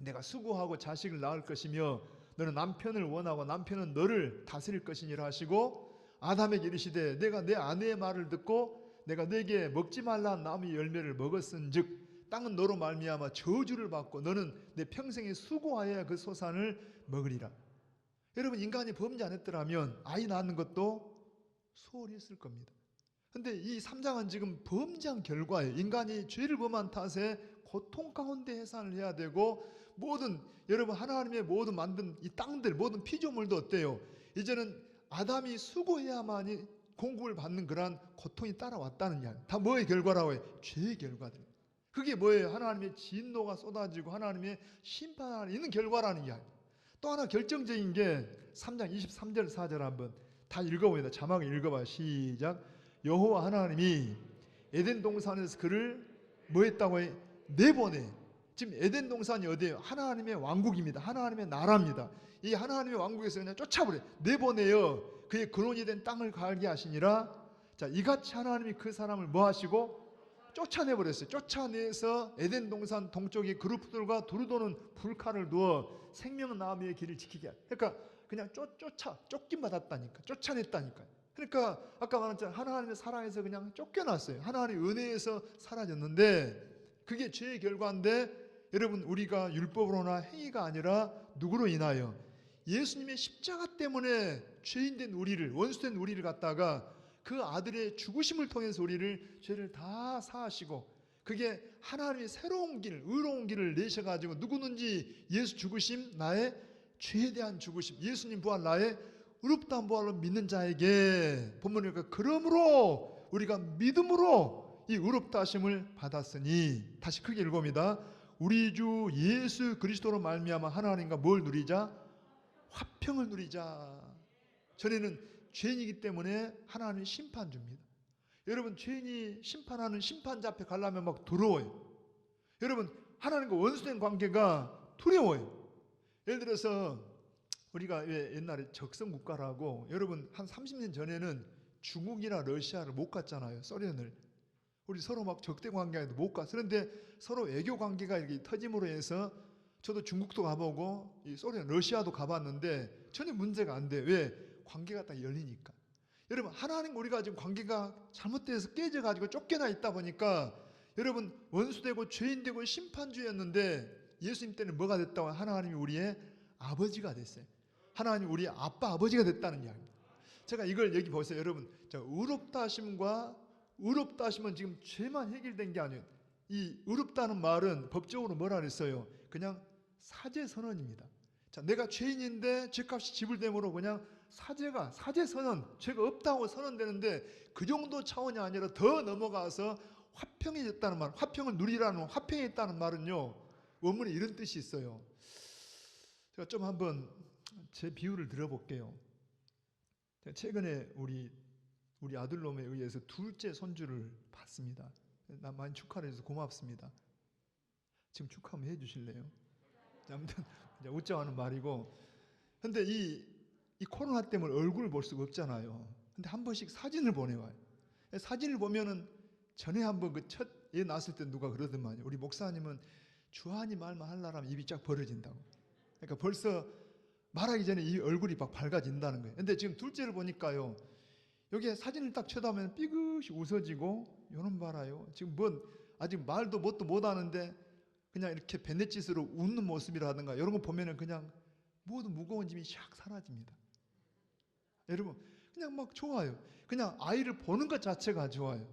내가 수고하고 자식을 낳을 것이며 너는 남편을 원하고 남편은 너를 다스릴 것이니라 하시고 아담에게 이르시되 내가 내 아내의 말을 듣고 내가 내게 먹지 말라 나무의 열매를 먹었은즉 땅은 너로 말미암아 저주를 받고 너는 내 평생에 수고하여야 그 소산을 먹으리라. 여러분 인간이 범죄 안 했더라면 아이 낳는 것도 수월히 했을 겁니다. 근데 이 3장은 지금 범죄한 결과예요. 인간이 죄를 범한 탓에 고통 가운데 해산을 해야 되고 모든 여러분 하나님의 모든 만든 이 땅들 모든 피조물도 어때요? 이제는 아담이 수고해야만이 공급을 받는 그러한 고통이 따라왔다는 이야기. 다 뭐의 결과라고 해요? 죄의 결과들. 그게 뭐예요? 하나님의 진노가 쏟아지고 하나님의 심판하는 있는 결과라는 이야기. 또 하나 결정적인 게 3장 23절 4절 한번 다 읽어봅니다. 자막을 읽어봐요. 시작. 여호와 하나님이 에덴 동산에서 그를 뭐 했다고 해요? 내보내. 지금 에덴 동산이 어디예요? 하나님의 왕국입니다. 하나님의 나라입니다. 이 하나님의 왕국에서 그냥 쫓아버려요. 내보내요. 그의 근원이 된 땅을 가게 하시니라. 자, 이같이 하나님이 그 사람을 뭐 하시고? 쫓아내버렸어요. 쫓아내서 에덴 동산 동쪽의 그룹들과 두루도는 불칼을 두어 생명나무의 길을 지키게 하죠. 그러니까 그냥 쫓긴 받았다니까. 쫓아냈다니까. 그러니까 아까 말했잖아요. 하나님의 사랑에서 그냥 쫓겨났어요. 하나님의 은혜에서 사라졌는데 그게 죄의 결과인데 여러분 우리가 율법으로나 행위가 아니라 누구로 인하여? 예수님의 십자가 때문에 죄인된 우리를 원수된 우리를 갖다가 그 아들의 죽으심을 통해서 우리를 죄를 다 사하시고 그게 하나님의 새로운 길 의로운 길을 내셔가지고 누구든지 예수 죽으심 나의 죄에 대한 죽으심 예수님 부활 나의 의롭다한 부활로 믿는 자에게 본문에 그러므로 우리가 믿음으로 이 의롭다 하심을 받았으니 다시 크게 읽어봅니다. 우리 주 예수 그리스도로 말미암아 하나님과 뭘 누리자? 화평을 누리자. 전에는 죄인이기 때문에 하나님이 심판 줍니다. 여러분 죄인이 심판하는 심판자 앞에 가려면 막 두려워요. 여러분 하나님과 원수된 관계가 두려워요. 예를 들어서 우리가 옛날에 적성국가라고 여러분 한 30년 전에는 중국이나 러시아를 못 갔잖아요. 소련을. 우리 서로 막 적대 관계에도 못 갔어요. 그런데 서로 외교 관계가 이렇게 터짐으로 해서 저도 중국도 가보고 이 소련, 러시아도 가봤는데 전혀 문제가 안 돼요. 왜? 관계가 딱 열리니까. 여러분 하나님 우리가 지금 관계가 잘못돼서 깨져가지고 쫓겨나 있다 보니까 여러분 원수되고 죄인되고 심판주였는데 예수님 때는 뭐가 됐다고? 하나님이 우리의 아버지가 됐어요. 하나님 우리의 아빠 아버지가 됐다는 이야기입니다. 제가 이걸 여기 보세요. 여러분 자, 의롭다 하심과 의롭다 하심은 지금 죄만 해결된 게 아니에요. 이 의롭다는 말은 법적으로 뭐라 그랬어요? 그냥 사죄 선언입니다. 자, 내가 죄인인데 죄값이 지불됨으로 그냥 사죄 선언, 죄가 없다고 선언되는데 그 정도 차원이 아니라 더 넘어가서 화평해졌다는 말, 화평을 누리라는 화평했다는 말은요 원문에 이런 뜻이 있어요. 제가 좀 한번 제 비유를 들어볼게요. 제가 최근에 우리 아들놈에 의해서 둘째 손주를 봤습니다. 나 많이 축하를 해줘서 고맙습니다. 지금 축하 한번 해주실래요? 아무튼 웃자고 말이고, 근데 이 코로나 때문에 얼굴을 볼 수가 없잖아요. 근데 한 번씩 사진을 보내와요. 사진을 보면은 전에 한번 그 첫 애 낳았을 때 누가 그러더만요. 우리 목사님은 주한이 말만 하려면 입이 쫙 벌어진다고. 그러니까 벌써 말하기 전에 이 얼굴이 막 밝아진다는 거예요. 근데 지금 둘째를 보니까요. 여기에 사진을 딱 쳐다보면 삐긋이 웃어지고 요놈 봐라요. 지금 아직 말도 뭣도 못하는데 그냥 이렇게 벤넷짓으로 웃는 모습이라든가 이런 거 보면은 그냥 모든 무거운 짐이 샥 사라집니다. 여러분 그냥 막 좋아요. 그냥 아이를 보는 것 자체가 좋아요.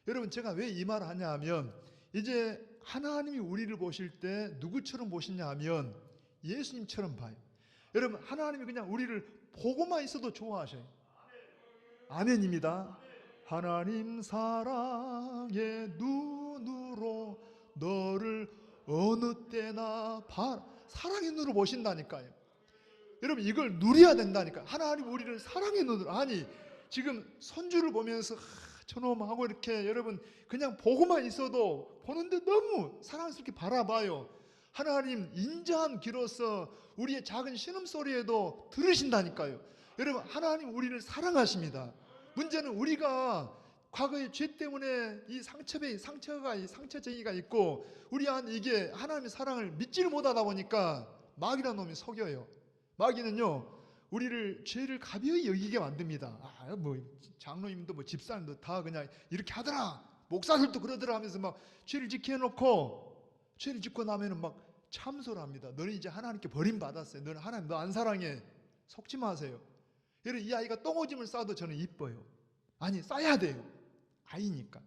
여러분 제가 왜 이 말을 하냐 하면 이제 하나님이 우리를 보실 때 누구처럼 보시냐 하면 예수님처럼 봐요. 여러분 하나님이 그냥 우리를 보고만 있어도 좋아하셔요. 아멘입니다. 하나님 사랑의 눈으로 너를 어느 때나 사랑의 눈으로 보신다니까요. 여러분 이걸 누려야 된다니까요. 하나님 우리를 사랑의 눈으로. 아니 지금 손주를 보면서 저놈하고 이렇게 여러분 그냥 보고만 있어도 보는데 너무 사랑스럽게 바라봐요. 하나님 인자한 귀로서 우리의 작은 신음소리에도 들으신다니까요. 여러분 하나님 우리를 사랑하십니다. 문제는 우리가 과거의 죄 때문에 이 상처쟁이가 있고 우리 안에 이게 하나님의 사랑을 믿지를 못하다 보니까 마귀라는 놈이 속여요. 마귀는요 우리를 죄를 가벼이 여기게 만듭니다. 뭐 장로님도 뭐 집사님도 다 그냥 이렇게 하더라, 목사들도 그러더라 하면서 막 죄를 짓게 해놓고 죄를 짓고 나면은 막 참소를 합니다. 너는 이제 하나님께 버림받았어요. 너는 하나님 너 안 사랑해. 속지 마세요. 여러분 이 아이가 똥오줌을 싸도 저는 이뻐요. 아니 싸야 돼요. 아이니까.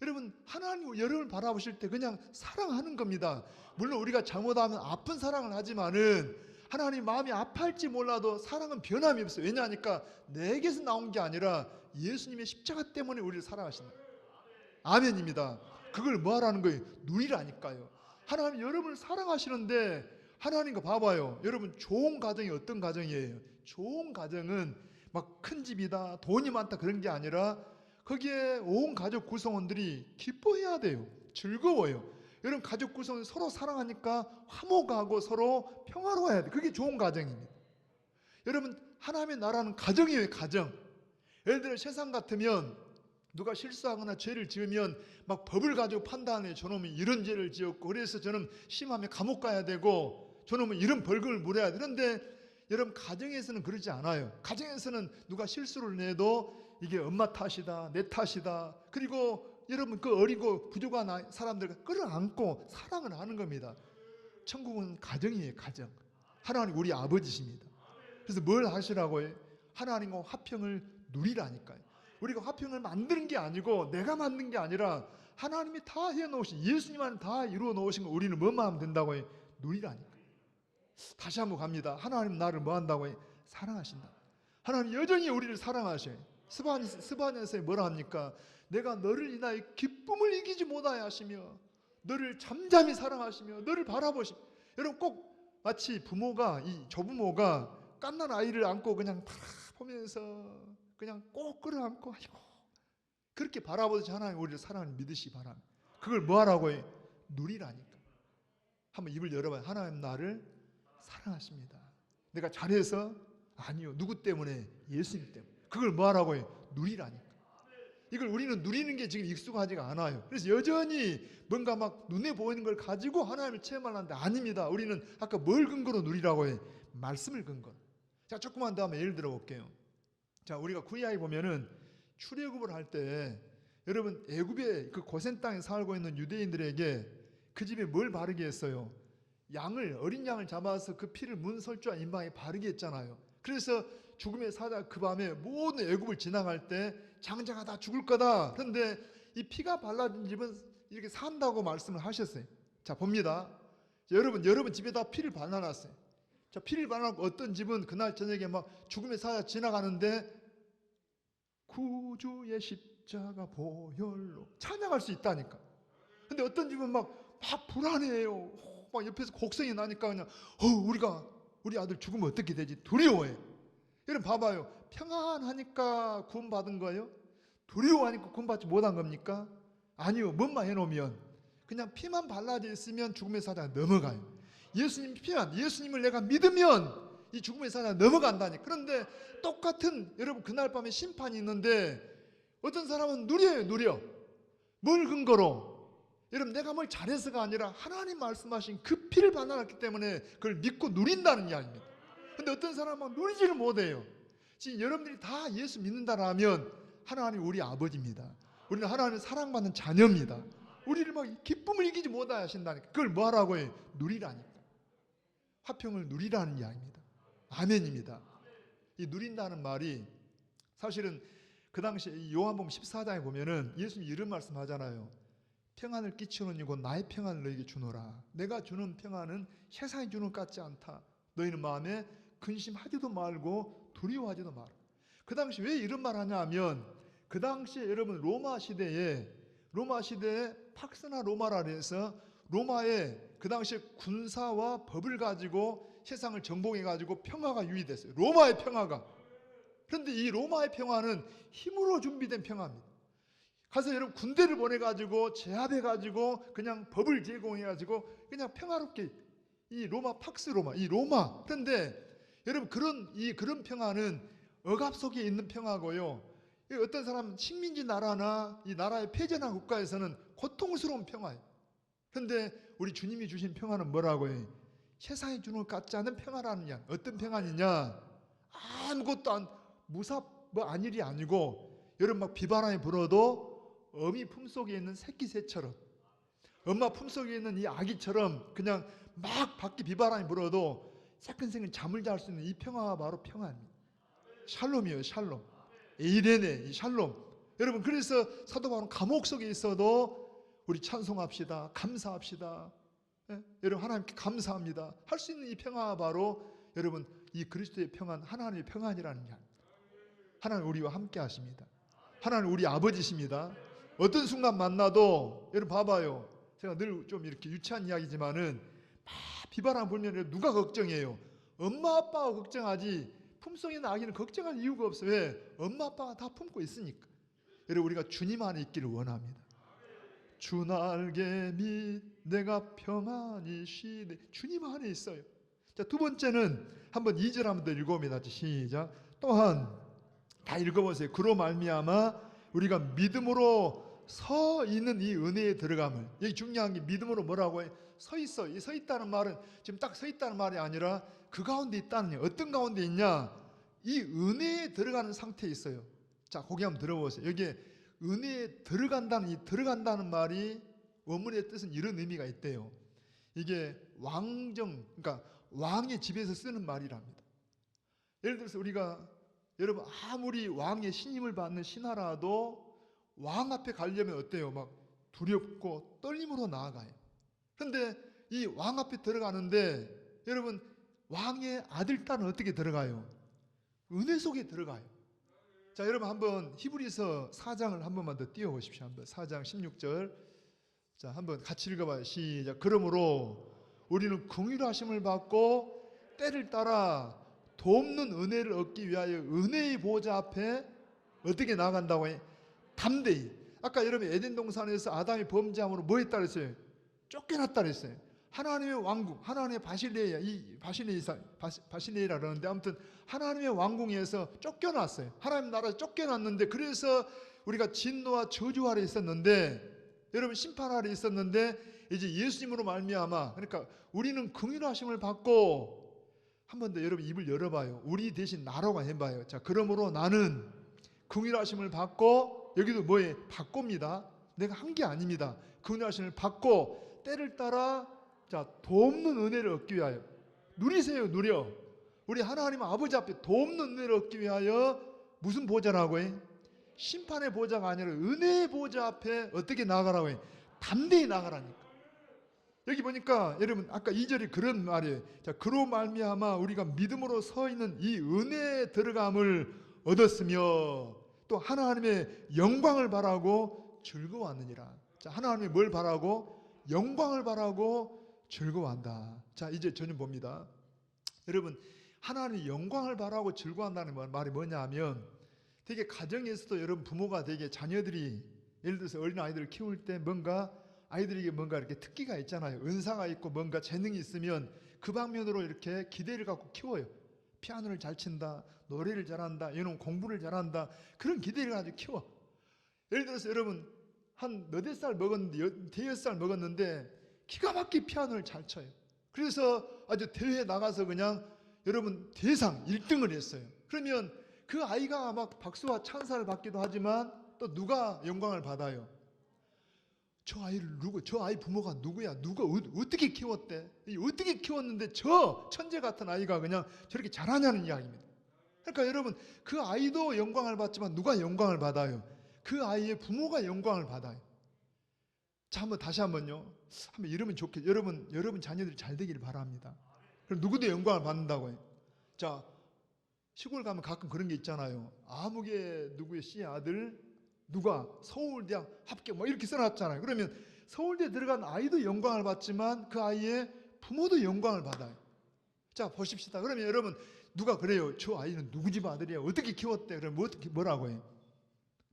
여러분 하나님 여러분을 바라보실 때 그냥 사랑하는 겁니다. 물론 우리가 잘못하면 아픈 사랑을 하지만은 하나님 마음이 아파할지 몰라도 사랑은 변함이 없어요. 왜냐하니까 내게서 나온 게 아니라 예수님의 십자가 때문에 우리를 사랑하신다. 아멘입니다. 그걸 뭐 하라는 거예요? 누리라니까요. 하나님 여러분을 사랑하시는데 하나님과 봐봐요. 여러분 좋은 가정이 어떤 가정이에요? 좋은 가정은 막 큰 집이다 돈이 많다 그런 게 아니라 거기에 온 가족 구성원들이 기뻐해야 돼요. 즐거워요. 여러분 가족 구성원 서로 사랑하니까 화목하고 서로 평화로워야 돼. 그게 좋은 가정입니다. 여러분 하나님의 나라는 가정이에요. 가정. 예를 들어 세상 같으면 누가 실수하거나 죄를 지으면 막 법을 가지고 판단해요. 저놈은 이런 죄를 지었고 그래서 저는 심하면 감옥 가야 되고 저놈은 이런 벌금을 물어야 돼. 그런데 여러분 가정에서는 그러지 않아요. 가정에서는 누가 실수를 내도 이게 엄마 탓이다 내 탓이다. 그리고 여러분 그 어리고 부족한 사람들 끌어안고 사랑을 하는 겁니다. 천국은 가정이에요. 가정. 하나님 우리 아버지십니다. 그래서 뭘 하시라고요? 하나님과 화평을 누리라니까요. 우리가 화평을 만드는 게 아니고 내가 만든 게 아니라 하나님이 다 해놓으신 예수님만 다 이루어 놓으신 거 우리는 뭐만 하면 된다고요? 누리라니까. 다시 한번 갑니다. 하나님 나를 뭐 한다고요? 사랑하신다. 하나님 여전히 우리를 사랑하셔요. 스바냐서에 뭐라 합니까? 내가 너를 인하여 기쁨을 이기지 못하여 하시며 너를 잠잠히 사랑하시며 너를 바라보시며. 여러분 꼭 마치 부모가 이 조부모가 갓난 아이를 안고 그냥 보면서 그냥 꼭 끌어안고 아이고 그렇게 바라보듯이 하나님 우리를 사랑을 믿으시기 바랍니다. 그걸 뭐 하라고 해? 누리라니까. 한번 입을 열어봐요. 하나님 나를 사랑하십니다. 내가 잘해서? 아니요. 누구 때문에? 예수님 때문에. 그걸 뭐 하라고 해? 누리라니까. 이걸 우리는 누리는 게 지금 익숙하지가 않아요. 그래서 여전히 뭔가 막 눈에 보이는 걸 가지고 하나님을 체험하는데 아닙니다. 우리는 아까 뭘 근거로 누리라고 해? 말씀을 근거로. 자 조금만 더 한번 예를 들어 볼게요. 자 우리가 구약에 보면은 출애굽을 할 때 여러분 애굽의 그 고센 땅에 살고 있는 유대인들에게 그 집에 뭘 바르게 했어요? 어린 양을 잡아서 그 피를 문설주와 인방에 바르게 했잖아요. 그래서 죽음의 사자 그 밤에 모든 애굽을 지나갈 때 장자가 다 죽을 거다. 그런데 이 피가 발라진 집은 이렇게 산다고 말씀을 하셨어요. 자 봅니다. 자, 여러분 집에다 피를 발라놨어요. 자 피를 발라놓고 어떤 집은 그날 저녁에 막 죽음의 사자 지나가는데 구주의 십자가 보혈로 찬양할 수 있다니까. 근데 어떤 집은 막 불안해해요. 막 옆에서 곡성이 나니까 그냥 우리 아들 죽으면 어떻게 되지? 두려워해. 여러분 봐봐요. 평안하니까 구원받은 거예요? 두려워하니까 구원받지 못한 겁니까? 아니요. 뭔만 해놓으면 그냥 피만 발라져 있으면 죽음의 사자가 넘어가요. 예수님을 내가 믿으면 이 죽음의 사자가 넘어간다니. 그런데 똑같은 여러분 그날 밤에 심판이 있는데 어떤 사람은 누려. 뭘 근거로? 여러분 내가 뭘 잘해서가 아니라 하나님 말씀하신 그 피를 받아놨기 때문에 그걸 믿고 누린다는 이야기입니다. 근데 어떤 사람은 누리지를 못해요. 지금 여러분들이 다 예수 믿는다라면 하나님 우리 아버지입니다. 우리는 하나님의 사랑받는 자녀입니다. 우리를 막 기쁨을 이기지 못하게 하신다니까. 그걸 뭐 하라고 해? 누리라니까. 화평을 누리라는 이야기입니다. 아멘입니다. 이 누린다는 말이 사실은 그 당시에 요한복음 14장에 보면은 예수님이 이런 말씀 하잖아요. 평안을 끼치는 이고 나의 평안을 너에게 주노라. 내가 주는 평안은 세상이 주는 것 같지 않다. 너희는 마음에 근심하지도 말고 두려워하지도 마라. 그 당시 왜 이런 말 하냐 하면 그 당시에 여러분 로마 시대에 팍스나 로마라 해서 로마에 그 당시에 군사와 법을 가지고 세상을 정복해 가지고 평화가 유지됐어요. 로마의 평화가. 그런데 이 로마의 평화는 힘으로 준비된 평화입니다. 가서 여러분 군대를 보내 가지고 제압해 가지고 그냥 법을 제공해 가지고 그냥 평화롭게 이 로마 팍스 로마 이 로마. 그런데 여러분 그런 평화는 억압 속에 있는 평화고요. 어떤 사람 식민지 나라나 이 나라의 패전한 국가에서는 고통스러운 평화예요. 그런데 우리 주님이 주신 평화는 뭐라고 해요? 세상이 주는 것 같지 않은 평화라느냐. 어떤 평화느냐? 아무것도 안 일이 아니고 여러분 막 비바람이 불어도 어미 품속에 있는 새끼 새처럼 엄마 품속에 있는 이 아기처럼 그냥 막 밖에 비바람이 불어도 새끈새끈 잠을 잘 수 있는 이 평화가 바로 평화입니다. 샬롬이에요. 샬롬. 에이레네 이 샬롬. 여러분 그래서 사도 바울은 감옥 속에 있어도 우리 찬송합시다. 감사합시다. 예? 여러분 하나님께 감사합니다. 할 수 있는 이 평화가 바로 여러분 이 그리스도의 평안, 하나님의 평안이라는 게 아닙니다. 하나님 우리와 함께 하십니다. 하나님 우리 아버지십니다. 어떤 순간 만나도 여러분 봐봐요. 제가 늘 좀 이렇게 유치한 이야기지만은 막 비바람 불면 누가 걱정해요? 엄마 아빠가 걱정하지 품속에 있는 아기는 걱정할 이유가 없어요. 왜? 엄마 아빠가 다 품고 있으니까. 여러분 우리가 주님 안에 있기를 원합니다. 주 날개 밑 내가 평안히 쉬네. 주님 안에 있어요. 자, 두 번째는 한번 2절 한번 더 읽어봅니다. 시작. 또한 다 읽어보세요. 그로 말미암아 우리가 믿음으로 서 있는 이 은혜에 들어감을. 여기 중요한 게 믿음으로 뭐라고 해요? 서 있어. 이 서 있다는 말은 지금 딱 서 있다는 말이 아니라 그 가운데 있다는 게 어떤 가운데 있냐? 이 은혜에 들어가는 상태에 있어요. 자, 거기 한번 들어보세요. 여기에 은혜에 들어간다는 이 들어간다는 말이 원문의 뜻은 이런 의미가 있대요. 이게 왕정, 그러니까 왕의 집에서 쓰는 말이랍니다. 예를 들어서 우리가 여러분 아무리 왕의 신임을 받는 신하라도 왕 앞에 가려면 어때요? 막 두렵고 떨림으로 나아가요. 그런데 이 왕 앞에 들어가는데 여러분 왕의 아들 딸은 어떻게 들어가요? 은혜 속에 들어가요. 자, 여러분 한번 히브리서 4장을 한 번만 더 띄워보십시오. 한번 4장 16절. 자, 한번 같이 읽어봐요. 시작. 그러므로 우리는 긍휼하심을 받고 때를 따라 돕는 은혜를 얻기 위하여 은혜의 보좌 앞에 어떻게 나간다고 해요? 담대히. 아까 여러분 에덴 동산에서 아담이 범죄함으로 뭐 했다 그랬어요? 쫓겨났다 그랬어요. 하나님의 왕궁, 하나님의 바실레이야, 이 바실레이라 그러는데 아무튼 하나님의 왕궁에서 쫓겨났어요. 하나님 나라에서 쫓겨났는데 그래서 우리가 진노와 저주 아래 있었는데 여러분 심판 아래 있었는데 이제 예수님으로 말미암아 그러니까 우리는 긍휼하심을 받고 한 번 더 여러분 입을 열어봐요. 우리 대신 나라고 해봐요. 자, 그러므로 나는 긍휼하심을 받고 여기도 뭐예요? 받고입니다. 내가 한 게 아닙니다. 긍휼하심을 받고 때를 따라 자, 돕는 은혜를 얻기 위하여 누리세요. 누려. 우리 하나님 아버지 앞에 돕는 은혜를 얻기 위하여 무슨 보좌라고 해? 심판의 보좌가 아니라 은혜의 보좌 앞에 어떻게 나가라고 해? 담대히 나가라니까. 여기 보니까 여러분 아까 2절이 그런 말이에요. 자, 그로 말미암아 우리가 믿음으로 서 있는 이 은혜에 들어감을 얻었으며 또 하나님의 영광을 바라고 즐거워하느니라. 자, 하나님이 뭘 바라고? 영광을 바라고 즐거워한다. 자, 이제 저는 봅니다. 여러분 하나님의 영광을 바라고 즐거워한다는 말이 뭐냐 하면 되게 가정에서도 여러분 부모가 되게 자녀들이 예를 들어서 어린아이들을 키울 때 뭔가 아이들에게 뭔가 이렇게 특기가 있잖아요. 은사가 있고 뭔가 재능이 있으면 그 방면으로 이렇게 기대를 갖고 키워요. 피아노를 잘 친다, 노래를 잘한다, 얘는 공부를 잘한다, 그런 기대를 가지고 키워. 예를 들어서 여러분 한 너댓 살 먹었는데 대여섯 살 먹었는데 기가 막히게 피아노를 잘 쳐요. 그래서 아주 대회에 나가서 그냥 여러분 대상 1등을 했어요. 그러면 그 아이가 막 박수와 찬사를 받기도 하지만 또 누가 영광을 받아요? 저 아이 부모가 누구야? 누가 어떻게 키웠대? 어떻게 키웠는데 저 천재 같은 아이가 그냥 저렇게 잘하냐는 이야기입니다. 그러니까 여러분 그 아이도 영광을 받지만 누가 영광을 받아요? 그 아이의 부모가 영광을 받아요. 자, 다시 한번요. 한번 이러면 좋겠죠. 여러분 자녀들이 잘 되기를 바랍니다. 그럼 누구도 영광을 받는다고 해요. 자, 시골 가면 가끔 그런 게 있잖아요. 아무개 누구의 씨 아들 누가 서울대학 합격 뭐 이렇게 써놨잖아요. 그러면 서울대 들어간 아이도 영광을 받지만 그 아이의 부모도 영광을 받아요. 자, 보십시다. 그러면 여러분 누가 그래요? 저 아이는 누구 집 아들이야? 어떻게 키웠대? 그러면 어떻게 뭐라고 해요?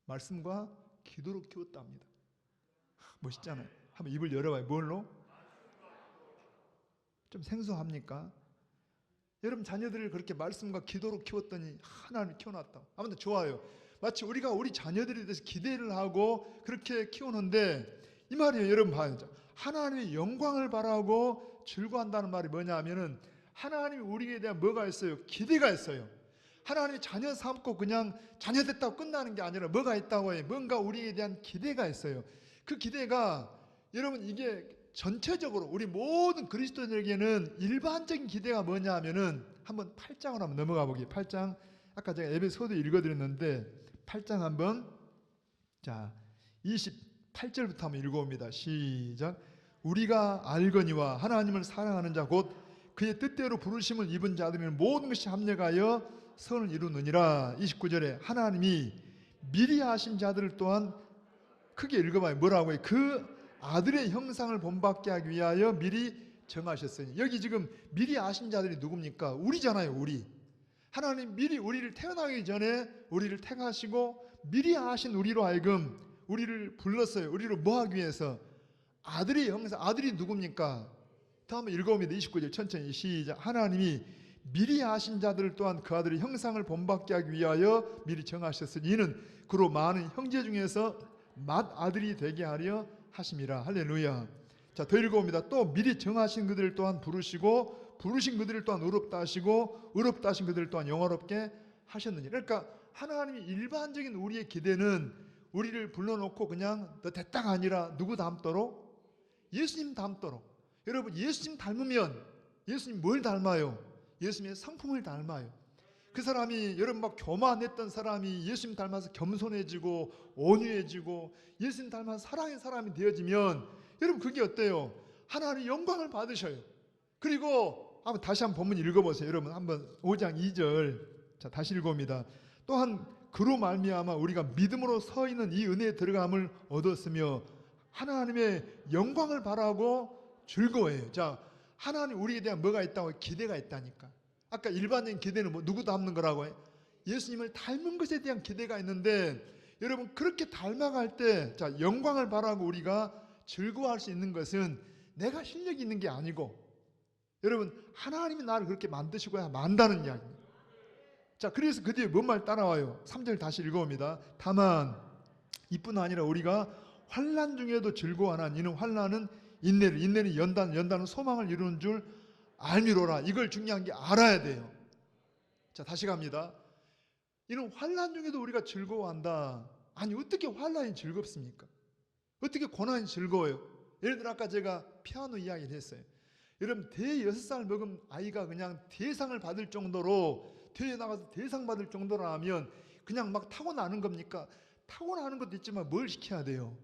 말씀과 기도로 키웠답니다. 멋있잖아요. 한번 입을 열어봐요. 뭘로? 좀 생소합니까? 여러분 자녀들을 그렇게 말씀과 기도로 키웠더니 하나님이 키워놨다. 아무튼 좋아요. 마치 우리가 우리 자녀들에 대해서 기대를 하고 그렇게 키우는데 이 말이에요. 여러분 봐요. 하나님의 영광을 바라고 즐거워한다는 말이 뭐냐 하면은 하나님이 우리에 대한 뭐가 있어요? 기대가 있어요. 하나님이 자녀 삼고 그냥 자녀 됐다고 끝나는 게 아니라 뭐가 있다고 해요? 뭔가 우리에 대한 기대가 있어요. 그 기대가 여러분 이게 전체적으로 우리 모든 그리스도인에게는 일반적인 기대가 뭐냐 하면은 한번 8장으로 한번 넘어가 보기. 8장 아까 제가 에베소서 읽어드렸는데 8장 한번 자 28절부터 한번 읽어봅니다. 시작. 우리가 알거니와 하나님을 사랑하는 자 곧 그의 뜻대로 부르심을 입은 자들은 모든 것이 합력하여 선을 이루느니라. 29절에 하나님이 미리 하신 자들을 또한 크게 읽어봐요. 뭐라고 해요? 그 아들의 형상을 본받게 하기 위하여 미리 정하셨으니. 여기 지금 미리 아신 자들이 누굽니까? 우리잖아요. 우리. 하나님 미리 우리를 태어나기 전에 우리를 택하시고 미리 아신 우리로 하여금 우리를 불렀어요. 우리를 뭐 하기 위해서? 아들의 형상. 아들이 누굽니까? 다음에 읽어봅니다. 29절 천천히 시작. 하나님이 미리 아신 자들을 또한 그 아들의 형상을 본받게 하기 위하여 미리 정하셨으니 이는 그로 많은 형제 중에서 맏아들이 되게 하려 하심이라. 할렐루야. 자, 더 읽어봅니다. 또 미리 정하신 그들을 또한 부르시고 부르신 그들을 또한 의롭다 하시고 의롭다 하신 그들을 또한 영화롭게 하셨느니라. 그러니까 하나님이 일반적인 우리의 기대는 우리를 불러놓고 그냥 너 됐다가 아니라 누구 닮도록? 예수님 닮도록. 여러분 예수님 닮으면 예수님 뭘 닮아요? 예수님의 성품을 닮아요. 그 사람이 여러분 막 교만했던 사람이 예수님 닮아서 겸손해지고 온유해지고 예수님 닮아서 사랑의 사람이 되어지면 여러분 그게 어때요? 하나님의 영광을 받으셔요. 그리고 한번 다시 한번 본문 읽어보세요. 여러분 한번 5장 2절 자 다시 읽어봅니다. 또한 그로 말미암아 우리가 믿음으로 서 있는 이 은혜에 들어감을 얻었으며 하나님의 영광을 바라고 즐거워해요. 자, 하나님 우리에 대한 뭐가 있다고? 기대가 있다니까. 아까 일반적인 기대는 뭐 누구 닮는 거라고 해요? 예수님을 닮은 것에 대한 기대가 있는데 여러분 그렇게 닮아갈 때 자, 영광을 바라고 우리가 즐거워할 수 있는 것은 내가 실력이 있는 게 아니고 여러분 하나님이 나를 그렇게 만드시고야 만다는 이야기입니다. 자, 그래서 그 뒤에 뭔 말 따라와요? 3절 다시 읽어봅니다. 다만 이뿐 아니라 우리가 환난 중에도 즐거워하나 이는 환난은 인내를 인내는 연단은 소망을 이루는 줄 알미로라. 이걸 중요한 게 알아야 돼요. 자, 다시 갑니다. 이는 환난 중에도 우리가 즐거워한다. 아니 어떻게 환난이 즐겁습니까? 어떻게 고난이 즐거워요? 예를 들어 아까 제가 피아노 이야기를 했어요. 여러분 대여섯 살 먹은 아이가 그냥 대상을 받을 정도로 대회에 나가서 대상 받을 정도로 하면 그냥 막 타고나는 겁니까? 타고나는 것도 있지만 뭘 시켜야 돼요?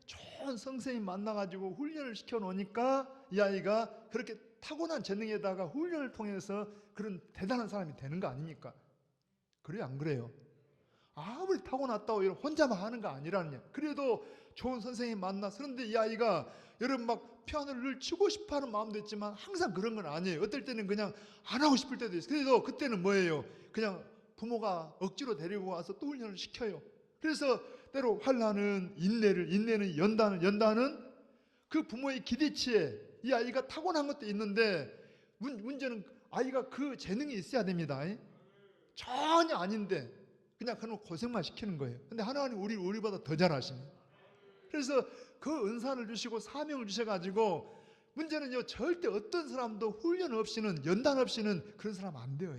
좋은 선생님 만나가지고 훈련을 시켜놓으니까 이 아이가 그렇게 타고난 재능에다가 훈련을 통해서 그런 대단한 사람이 되는 거 아닙니까? 그래요 안 그래요? 아무리 타고났다고 혼자만 하는 거 아니라는 얘기. 그래도 좋은 선생님 만나서 그런데 이 아이가 여러분 막 피아노를 늘 치고 싶어하는 마음도 있지만 항상 그런 건 아니에요. 어떨 때는 그냥 안 하고 싶을 때도 있어요. 그래도 그때는 뭐예요? 그냥 부모가 억지로 데리고 와서 또 훈련을 시켜요. 그래서 때로 환난은 인내는 연단은 그 부모의 기대치에 이 아이가 타고난 것도 있는데 문제는 아이가 그 재능이 있어야 됩니다. 전혀 아닌데 그냥 그런 고생만 시키는 거예요. 근데 하나님 우리보다 더 잘하십니다. 그래서 그 은사를 주시고 사명을 주셔가지고 문제는요 절대 어떤 사람도 훈련 없이는 연단 없이는 그런 사람 안 돼요.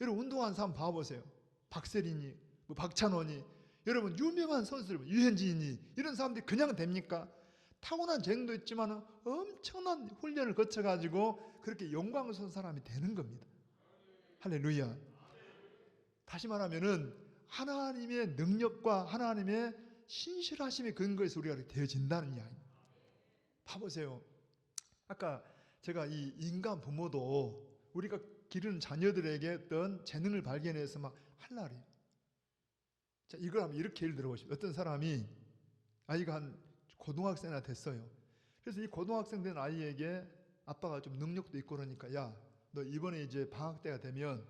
여러분 운동하는 사람 봐보세요. 박세린이 뭐 박찬원이 여러분 유명한 선수들 유현진이 이런 사람들이 그냥 됩니까? 타고난 재능도 있지만 엄청난 훈련을 거쳐가지고 그렇게 영광스러운 사람이 되는 겁니다. 할렐루야. 다시 말하면은 하나님의 능력과 하나님의 신실하심의 근거에서 우리가 되어진다는 이야기입니다. 봐보세요. 아까 제가 이 인간 부모도 우리가 기르는 자녀들에게 어떤 재능을 발견해서 막 하려래요. 자, 이걸 한번 이렇게 예를 들어보십시오. 어떤 사람이 아이가 한 고등학생이나 됐어요. 그래서 이 고등학생 된 아이에게 아빠가 좀 능력도 있고 그러니까 야, 너 이번에 이제 방학 때가 되면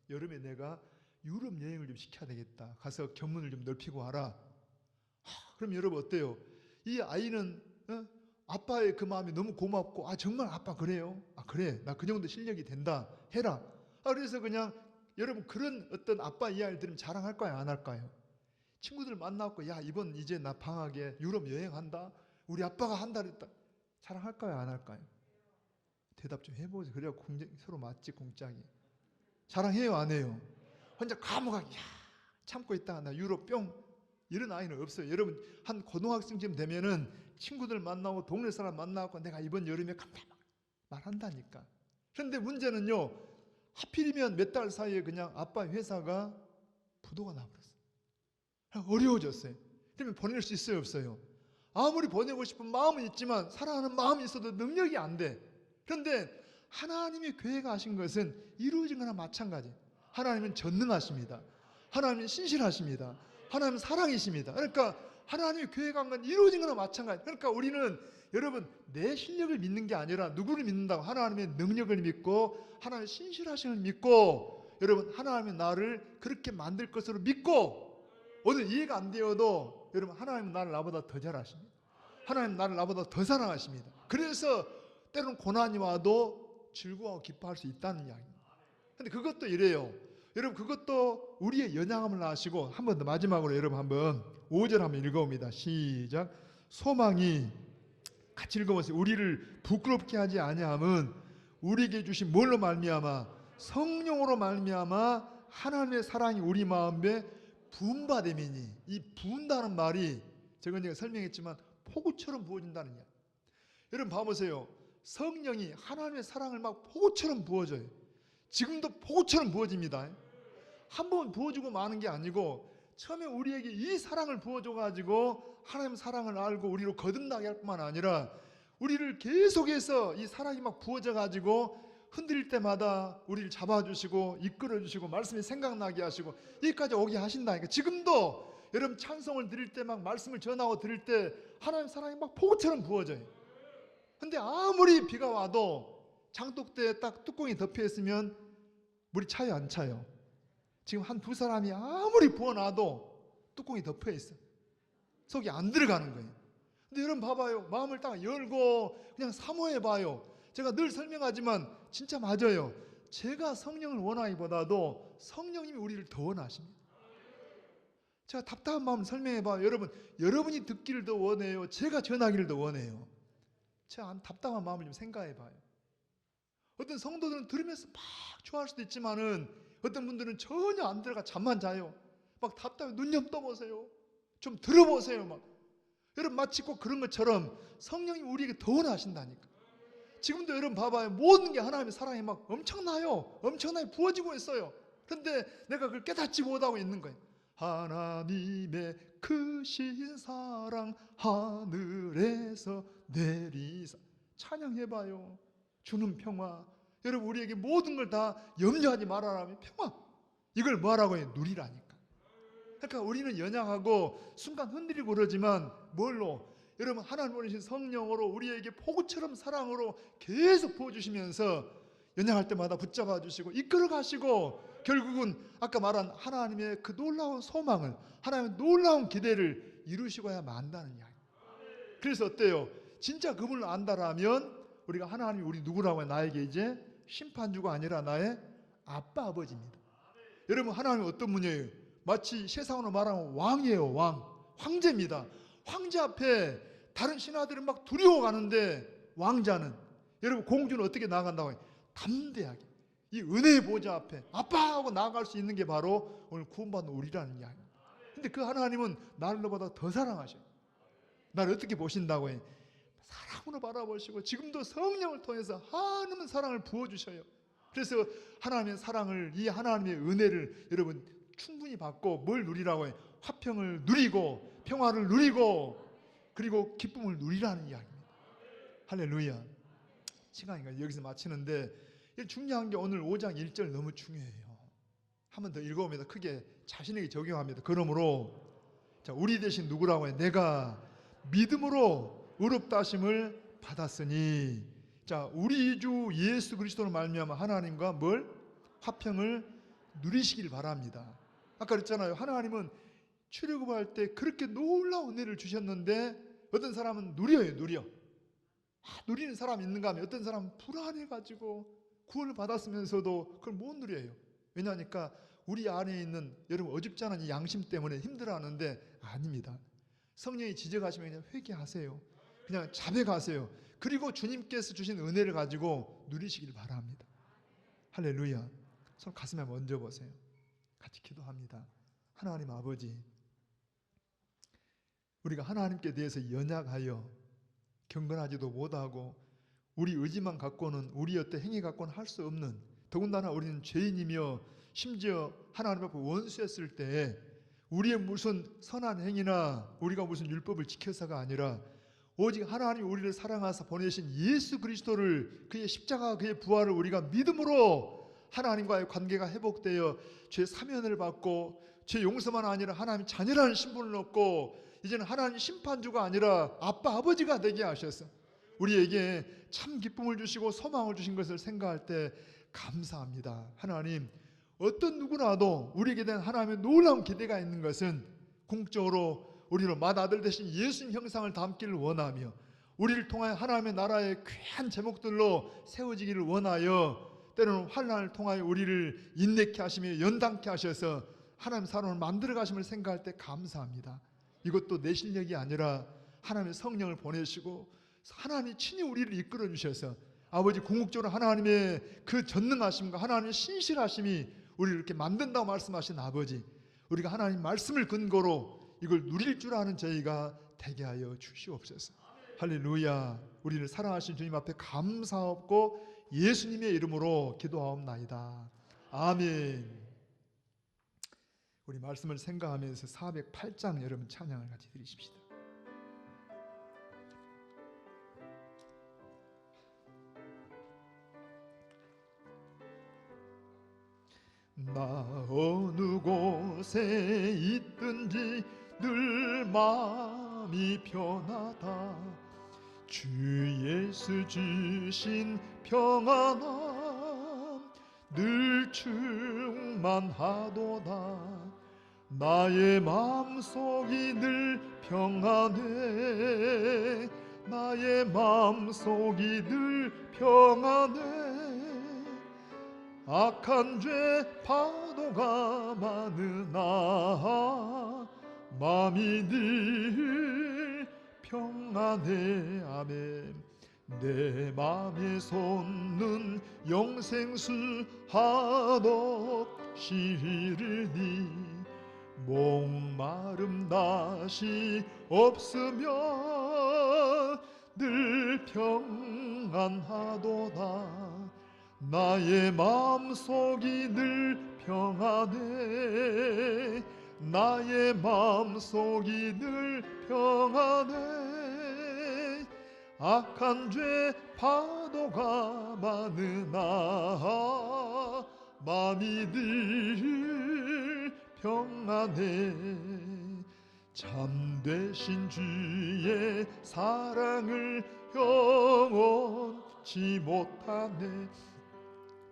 여름에 내가 유럽 여행을 좀 시켜야 되겠다. 가서 견문을 좀 넓히고 와라. 그럼 여러분 어때요? 이 아이는 아빠의 그 마음이 너무 고맙고 정말 아빠 그래요? 그래 나 그 정도 실력이 된다 해라. 그래서 그냥 여러분 그런 어떤 아빠 이야기를 들으면 자랑할까요 안 할까요? 친구들 만나고 야 이번 이제 나 방학에 유럽 여행한다 우리 아빠가 한다 그랬다 자랑할까요 안 할까요? 대답 좀 해보세요. 그래야 서로 맞지 공짝이. 자랑해요 안 해요? 혼자 감옥하게 참고 있다가 나 유럽 뿅 이런 아이는 없어요. 여러분 한 고등학생쯤 되면은 친구들 만나고 동네 사람 만나고 내가 이번 여름에 간다 말한다니까. 그런데 문제는요 하필이면 몇 달 사이에 그냥 아빠 회사가 부도가 나버렸어요. 어려워졌어요. 그러면 보낼 수 있어요 없어요? 아무리 보내고 싶은 마음은 있지만 사랑하는 마음이 있어도 능력이 안 돼. 그런데 하나님이 계획하신 것은 이루어진 거나 마찬가지예요. 하나님은 전능하십니다. 하나님은 신실하십니다. 하나님은 사랑이십니다. 그러니까 하나님이 계획한 건 이루어진 거나 마찬가지. 그러니까 우리는 여러분 내 실력을 믿는 게 아니라 누구를 믿는다고? 하나님의 능력을 믿고 하나님의 신실하심을 믿고 여러분 하나님은 나를 그렇게 만들 것으로 믿고 오늘 이해가 안 되어도 여러분 하나님은 나를 나보다 더 잘하십니다. 하나님은 나를 나보다 더 사랑하십니다. 그래서 때로는 고난이 와도 즐거워하고 기뻐할 수 있다는 이야기입니다. 근데 그것도 이래요. 여러분 그것도 우리의 연약함을 아시고 한 번 더 마지막으로 여러분 한번 5절 한번 읽어봅니다. 시작. 소망이 같이 읽어보세요. 우리를 부끄럽게 하지 아니함은 우리에게 주신 뭘로 말미암아 성령으로 말미암아 하나님의 사랑이 우리 마음에 부은바됨이니 이 부은다는 말이 제가 제가 설명했지만 폭우처럼 부어진다는 이야기. 여러분 봐보세요. 성령이 하나님의 사랑을 막 폭우처럼 부어줘요. 지금도 폭우처럼 부어집니다. 한 번 부어주고 마는 게 아니고 처음에 우리에게 이 사랑을 부어줘가지고 하나님 사랑을 알고 우리로 거듭나게 할 뿐만 아니라 우리를 계속해서 이 사랑이 막 부어져가지고 흔들릴 때마다 우리를 잡아주시고 이끌어주시고 말씀이 생각나게 하시고 여기까지 오게 하신다니까. 지금도 여러분 찬송을 드릴 때 막 말씀을 전하고 드릴 때 하나님 사랑이 막 폭우처럼 부어져요. 근데 아무리 비가 와도 장독대에 딱 뚜껑이 덮여 있으면 물이 차요 안 차요? 지금 한 두 사람이 아무리 부어놔도 뚜껑이 덮여 있어. 속이 안 들어가는 거예요. 근데 여러분 봐봐요. 마음을 딱 열고 그냥 사모해 봐요. 제가 늘 설명하지만 진짜 맞아요. 제가 성령을 원하기보다도 성령님이 우리를 더 원하십니다. 제가 답답한 마음 설명해 봐요. 여러분이 듣기를 더 원해요? 제가 전하기를 더 원해요? 제가 답답한 마음을 좀 생각해 봐요. 어떤 성도들은 들으면서 막 좋아할 수도 있지만은 어떤 분들은 전혀 안 들어가 잠만 자요. 막 답답해. 눈 좀 떠보세요. 좀 들어보세요. 막 여러분 마치 꼭 그런 것처럼 성령이 우리에게 더 원하신다니까. 지금도 여러분 봐봐요. 모든 게 하나님의 사랑이 막 엄청나요. 엄청나게 부어지고 있어요. 그런데 내가 그걸 깨닫지 못하고 있는 거예요. 하나님의 크신 사랑 하늘에서 내리사. 찬양해봐요. 주는 평화. 여러분 우리에게 모든 걸 다 염려하지 말아라면 평화. 이걸 뭐하라고 해요? 누리라니까. 그러니까 우리는 연약하고 순간 흔들리고 그러지만 뭘로? 여러분 하나님 보내신 성령으로 우리에게 폭우처럼 사랑으로 계속 부어주시면서 연약할 때마다 붙잡아 주시고 이끌어 가시고 결국은 아까 말한 하나님의 그 놀라운 소망을 하나님의 놀라운 기대를 이루시고야 만다는 이야기. 그래서 어때요? 진짜 그분을 안다라면 우리가 하나님이 우리 누구라고 해요? 나에게 이제 심판주가 아니라 나의 아빠 아버지입니다. 여러분 하나님은 어떤 분이에요? 마치 세상으로 말하면 왕이에요. 왕. 황제입니다. 황제 앞에 다른 신하들은 막 두려워가는데 왕자는 여러분 공주는 어떻게 나아간다고 해요? 담대하게 이 은혜의 보좌 앞에 아빠 하고 나아갈 수 있는 게 바로 오늘 구원받는 우리라는 이야기입니다. 근데 그 하나님은 나를 너보다 더 사랑하셔요. 나를 어떻게 보신다고 해요? 사랑으로 바라보시고 지금도 성령을 통해서 하나님은 사랑을 부어주셔요. 그래서 하나님의 사랑을 이 하나님의 은혜를 여러분 충분히 받고 뭘 누리라고 해요? 화평을 누리고 평화를 누리고 그리고 기쁨을 누리라는 이야기입니다. 할렐루야. 시간이 여기서 마치는데 이 중요한 게 오늘 5장 1절 너무 중요해요. 한 번 더 읽어봅니다. 크게 자신에게 적용합니다. 그러므로 자, 우리 대신 누구라고 해? 내가 믿음으로 의롭다 하심을 받았으니, 자, 우리 주 예수 그리스도로 말미암아 하나님과 뭘? 화평을 누리시길 바랍니다. 아까 그랬잖아요. 하나님은 출애굽할 때 그렇게 놀라운 은혜를 주셨는데 어떤 사람은 누려요. 누리는 사람이 있는가 하면 어떤 사람은 불안해가지고 구원을 받았으면서도 그걸 못 누려요. 왜냐하니까 우리 안에 있는 여러분 어줍지 않은 이 양심 때문에 힘들어하는데 아닙니다. 성령이 지적하시면 그냥 회개하세요. 그냥 자백하세요. 그리고 주님께서 주신 은혜를 가지고 누리시길 바랍니다. 할렐루야. 손 가슴에 얹어 보세요. 같이 기도합니다. 하나님 아버지, 우리가 하나님께 대해서 연약하여 경건하지도 못하고 우리 의지만 갖고는 우리 어떤 행위 갖고는 할 수 없는, 더군다나 우리는 죄인이며 심지어 하나님 앞에 원수했을 때 우리의 무슨 선한 행위나 우리가 무슨 율법을 지켜서가 아니라 오직 하나님 우리를 사랑하사 보내신 예수 그리스도를, 그의 십자가 그의 부활을 우리가 믿음으로 하나님과의 관계가 회복되어 죄 사면을 받고 죄 용서만 아니라 하나님 자녀라는 신분을 얻고 이제는 하나님 심판주가 아니라 아빠 아버지가 되게 하셔서 우리에게 참 기쁨을 주시고 소망을 주신 것을 생각할 때 감사합니다. 하나님, 어떤 누구나도 우리에게 대한 하나님의 놀라운 기대가 있는 것은 궁극적으로 우리는 맏아들 되신 예수님 형상을 담기를 원하며 우리를 통하여 하나님의 나라의 귀한 제목들로 세워지기를 원하여 때로는 환난을 통하여 우리를 인내케 하시며 연단케 하셔서 하나님 사람을 만들어 가심을 생각할 때 감사합니다. 이것도 내 실력이 아니라 하나님의 성령을 보내시고 하나님이 친히 우리를 이끌어 주셔서 아버지 궁극적으로 하나님의 그 전능하심과 하나님의 신실하심이 우리를 이렇게 만든다고 말씀하신 아버지, 우리가 하나님 말씀을 근거로 이걸 누릴 줄 아는 저희가 되게 하여 주시옵소서. 할렐루야. 우리를 사랑하신 주님 앞에 감사하고 예수님의 이름으로 기도하옵나이다. 아멘. 우리 말씀을 생각하면서 408장 여러분 찬양을 같이 드리십시다. 나 어느 곳에 있든지 늘 마음이 편하다. 주 예수 주신 평안함 늘 충만하도다. 나의 마음속이 늘 평안해. 나의 마음속이 늘 평안해. 악한 죄 파도가 많으나 마음이 늘 평안해. 아멘. 내 맘에 솟는 영생수 한없이 흐르니 목마름 다시 없으며 늘 평안하도다. 나의 마음속이 늘 평안해. 나의 마음속이 늘 평안해. 악한 죄 파도가 많으나 마음이 늘 평안해. 참되신 주의 사랑을 영원치 못하네.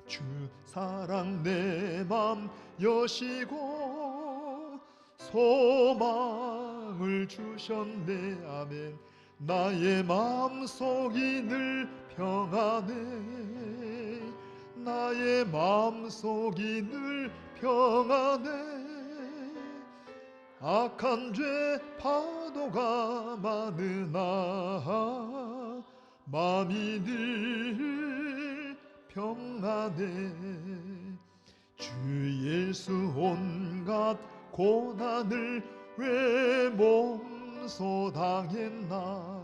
주 사랑 내 맘 여시고 소망을 주셨네. 아멘. 나의 마음속이 늘 평안해. 나의 마음속이 늘 평안해. 악한 죄 파도가 많으나 마음이 늘 평안해. 주 예수 온갖 고난을 왜 몸소 당했나.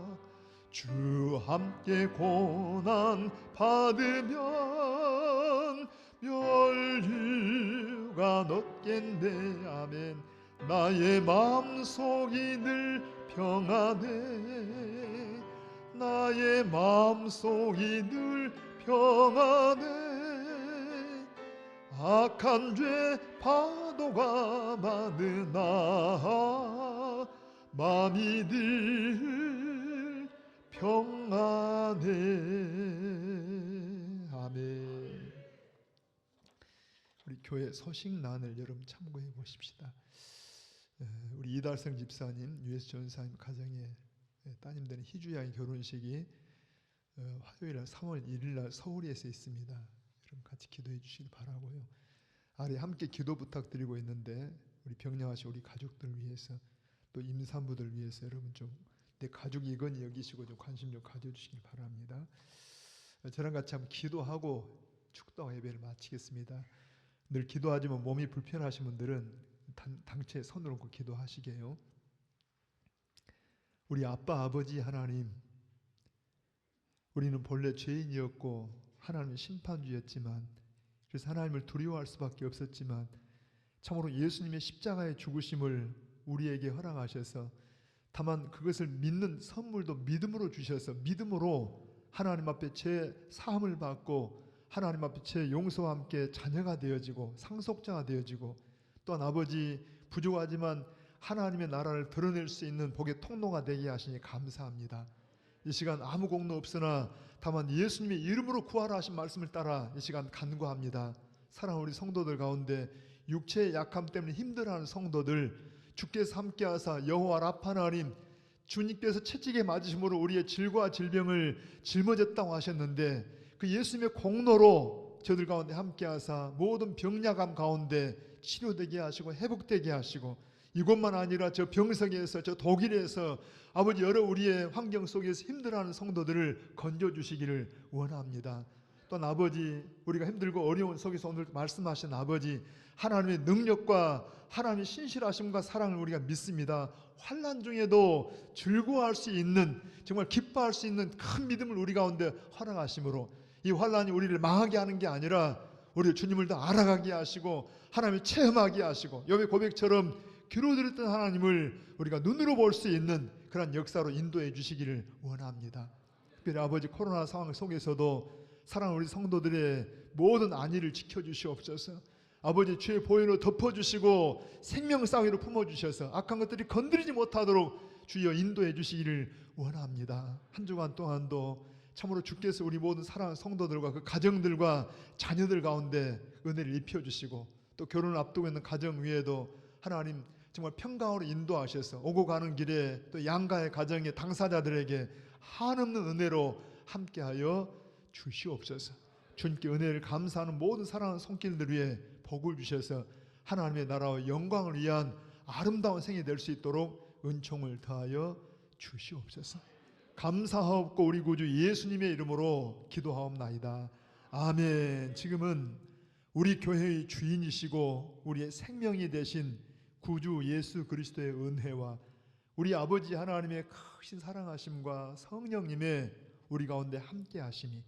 주 함께 고난 받으면 멸류가 얻겠네. 아멘. 나의 마음속이 늘 평안해. 나의 마음속이 늘 평안해. 악한 죄 파도가 많으나 마음이 늘 평안해. 아멘. 우리 교회 소식란을 여러분 참고해 보십시다. 우리 이달성 집사님, 유에스 전사님 가정에 따님들은 희주양의 결혼식이 화요일 날 3월 1일 날 서울에서 있습니다. 여러분 같이 기도해 주시기 바라고요. 아래 함께 기도 부탁드리고 있는데 우리 병량하신 우리 가족들 위해서 또 임산부들 위해서 여러분 좀 내 가족이 이건 여기시고 좀 관심 좀 가져주시기 바랍니다. 저랑 같이 한번 기도하고 축도와 예배를 마치겠습니다. 늘 기도하지만 몸이 불편하신 분들은 당체 손을 얹고 기도하시게요. 우리 아빠 아버지 하나님, 우리는 본래 죄인이었고 하나님은 심판주였지만 그래서 하나님을 두려워할 수밖에 없었지만 참으로 예수님의 십자가의 죽으심을 우리에게 허락하셔서 다만 그것을 믿는 선물도 믿음으로 주셔서 믿음으로 하나님 앞에 죄 사함을 받고 하나님 앞에 죄 용서와 함께 자녀가 되어지고 상속자가 되어지고 또한 아버지 부족하지만 하나님의 나라를 드러낼 수 있는 복의 통로가 되게 하시니 감사합니다. 이 시간 아무 공로 없으나 다만 예수님의 이름으로 구하라 하신 말씀을 따라 이 시간 간구합니다. 사랑하는 우리 성도들 가운데 육체의 약함 때문에 힘들어하는 성도들 주께서 함께하사 여호와 라파 하나님 주님께서 채찍에 맞으심으로 우리의 질과 질병을 짊어졌다고 하셨는데 그 예수님의 공로로 저들 가운데 함께하사 모든 병약함 가운데 치료되게 하시고 회복되게 하시고 이것만 아니라 저 병석에서 저 독일에서 아버지 여러 우리의 환경 속에서 힘들어하는 성도들을 건져주시기를 원합니다. 또한 아버지 우리가 힘들고 어려운 속에서 오늘 말씀하신 아버지 하나님의 능력과 하나님의 신실하심과 사랑을 우리가 믿습니다. 환난 중에도 즐거워할 수 있는 정말 기뻐할 수 있는 큰 믿음을 우리 가운데 허락하심으로 이 환난이 우리를 망하게 하는 게 아니라 우리 주님을 더 알아가게 하시고 하나님을 체험하게 하시고 욥의 고백처럼 기로들었던 하나님을 우리가 눈으로 볼 수 있는 그런 역사로 인도해 주시기를 원합니다. 특별히 아버지 코로나 상황 속에서도 사랑하는 우리 성도들의 모든 안위를 지켜주시옵소서. 아버지 주의 보혈로 덮어주시고 생명쌍위로 품어주셔서 악한 것들이 건드리지 못하도록 주여 인도해 주시기를 원합니다. 한 주간 동안도 참으로 주께서 우리 모든 사랑하는 성도들과 그 가정들과 자녀들 가운데 은혜를 입혀주시고 또 결혼을 앞두고 있는 가정 위에도 하나님 정말 평강으로 인도하셔서 오고 가는 길에 또 양가의 가정의 당사자들에게 한없는 은혜로 함께하여 주시옵소서. 주님께 은혜를 감사하는 모든 사랑하는 손길들 위에 복을 주셔서 하나님의 나라와 영광을 위한 아름다운 생이 될 수 있도록 은총을 더하여 주시옵소서. 감사하옵고 우리 구주 예수님의 이름으로 기도하옵나이다. 아멘. 지금은 우리 교회의 주인이시고 우리의 생명이 되신 구주 예수 그리스도의 은혜와 우리 아버지 하나님의 크신 사랑하심과 성령님의 우리 가운데 함께 하심이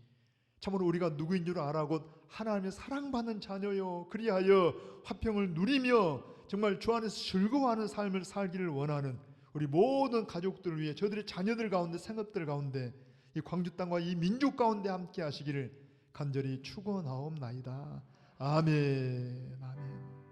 참으로 우리가 누구인 줄 알아 곧 하나님의 사랑받는 자녀요 그리하여 화평을 누리며 정말 주 안에서 즐거워하는 삶을 살기를 원하는 우리 모든 가족들을 위해 저들의 자녀들 가운데 생업들 가운데 이 광주 땅과 이 민족 가운데 함께 하시기를 간절히 축원하옵나이다. 아멘. 아멘.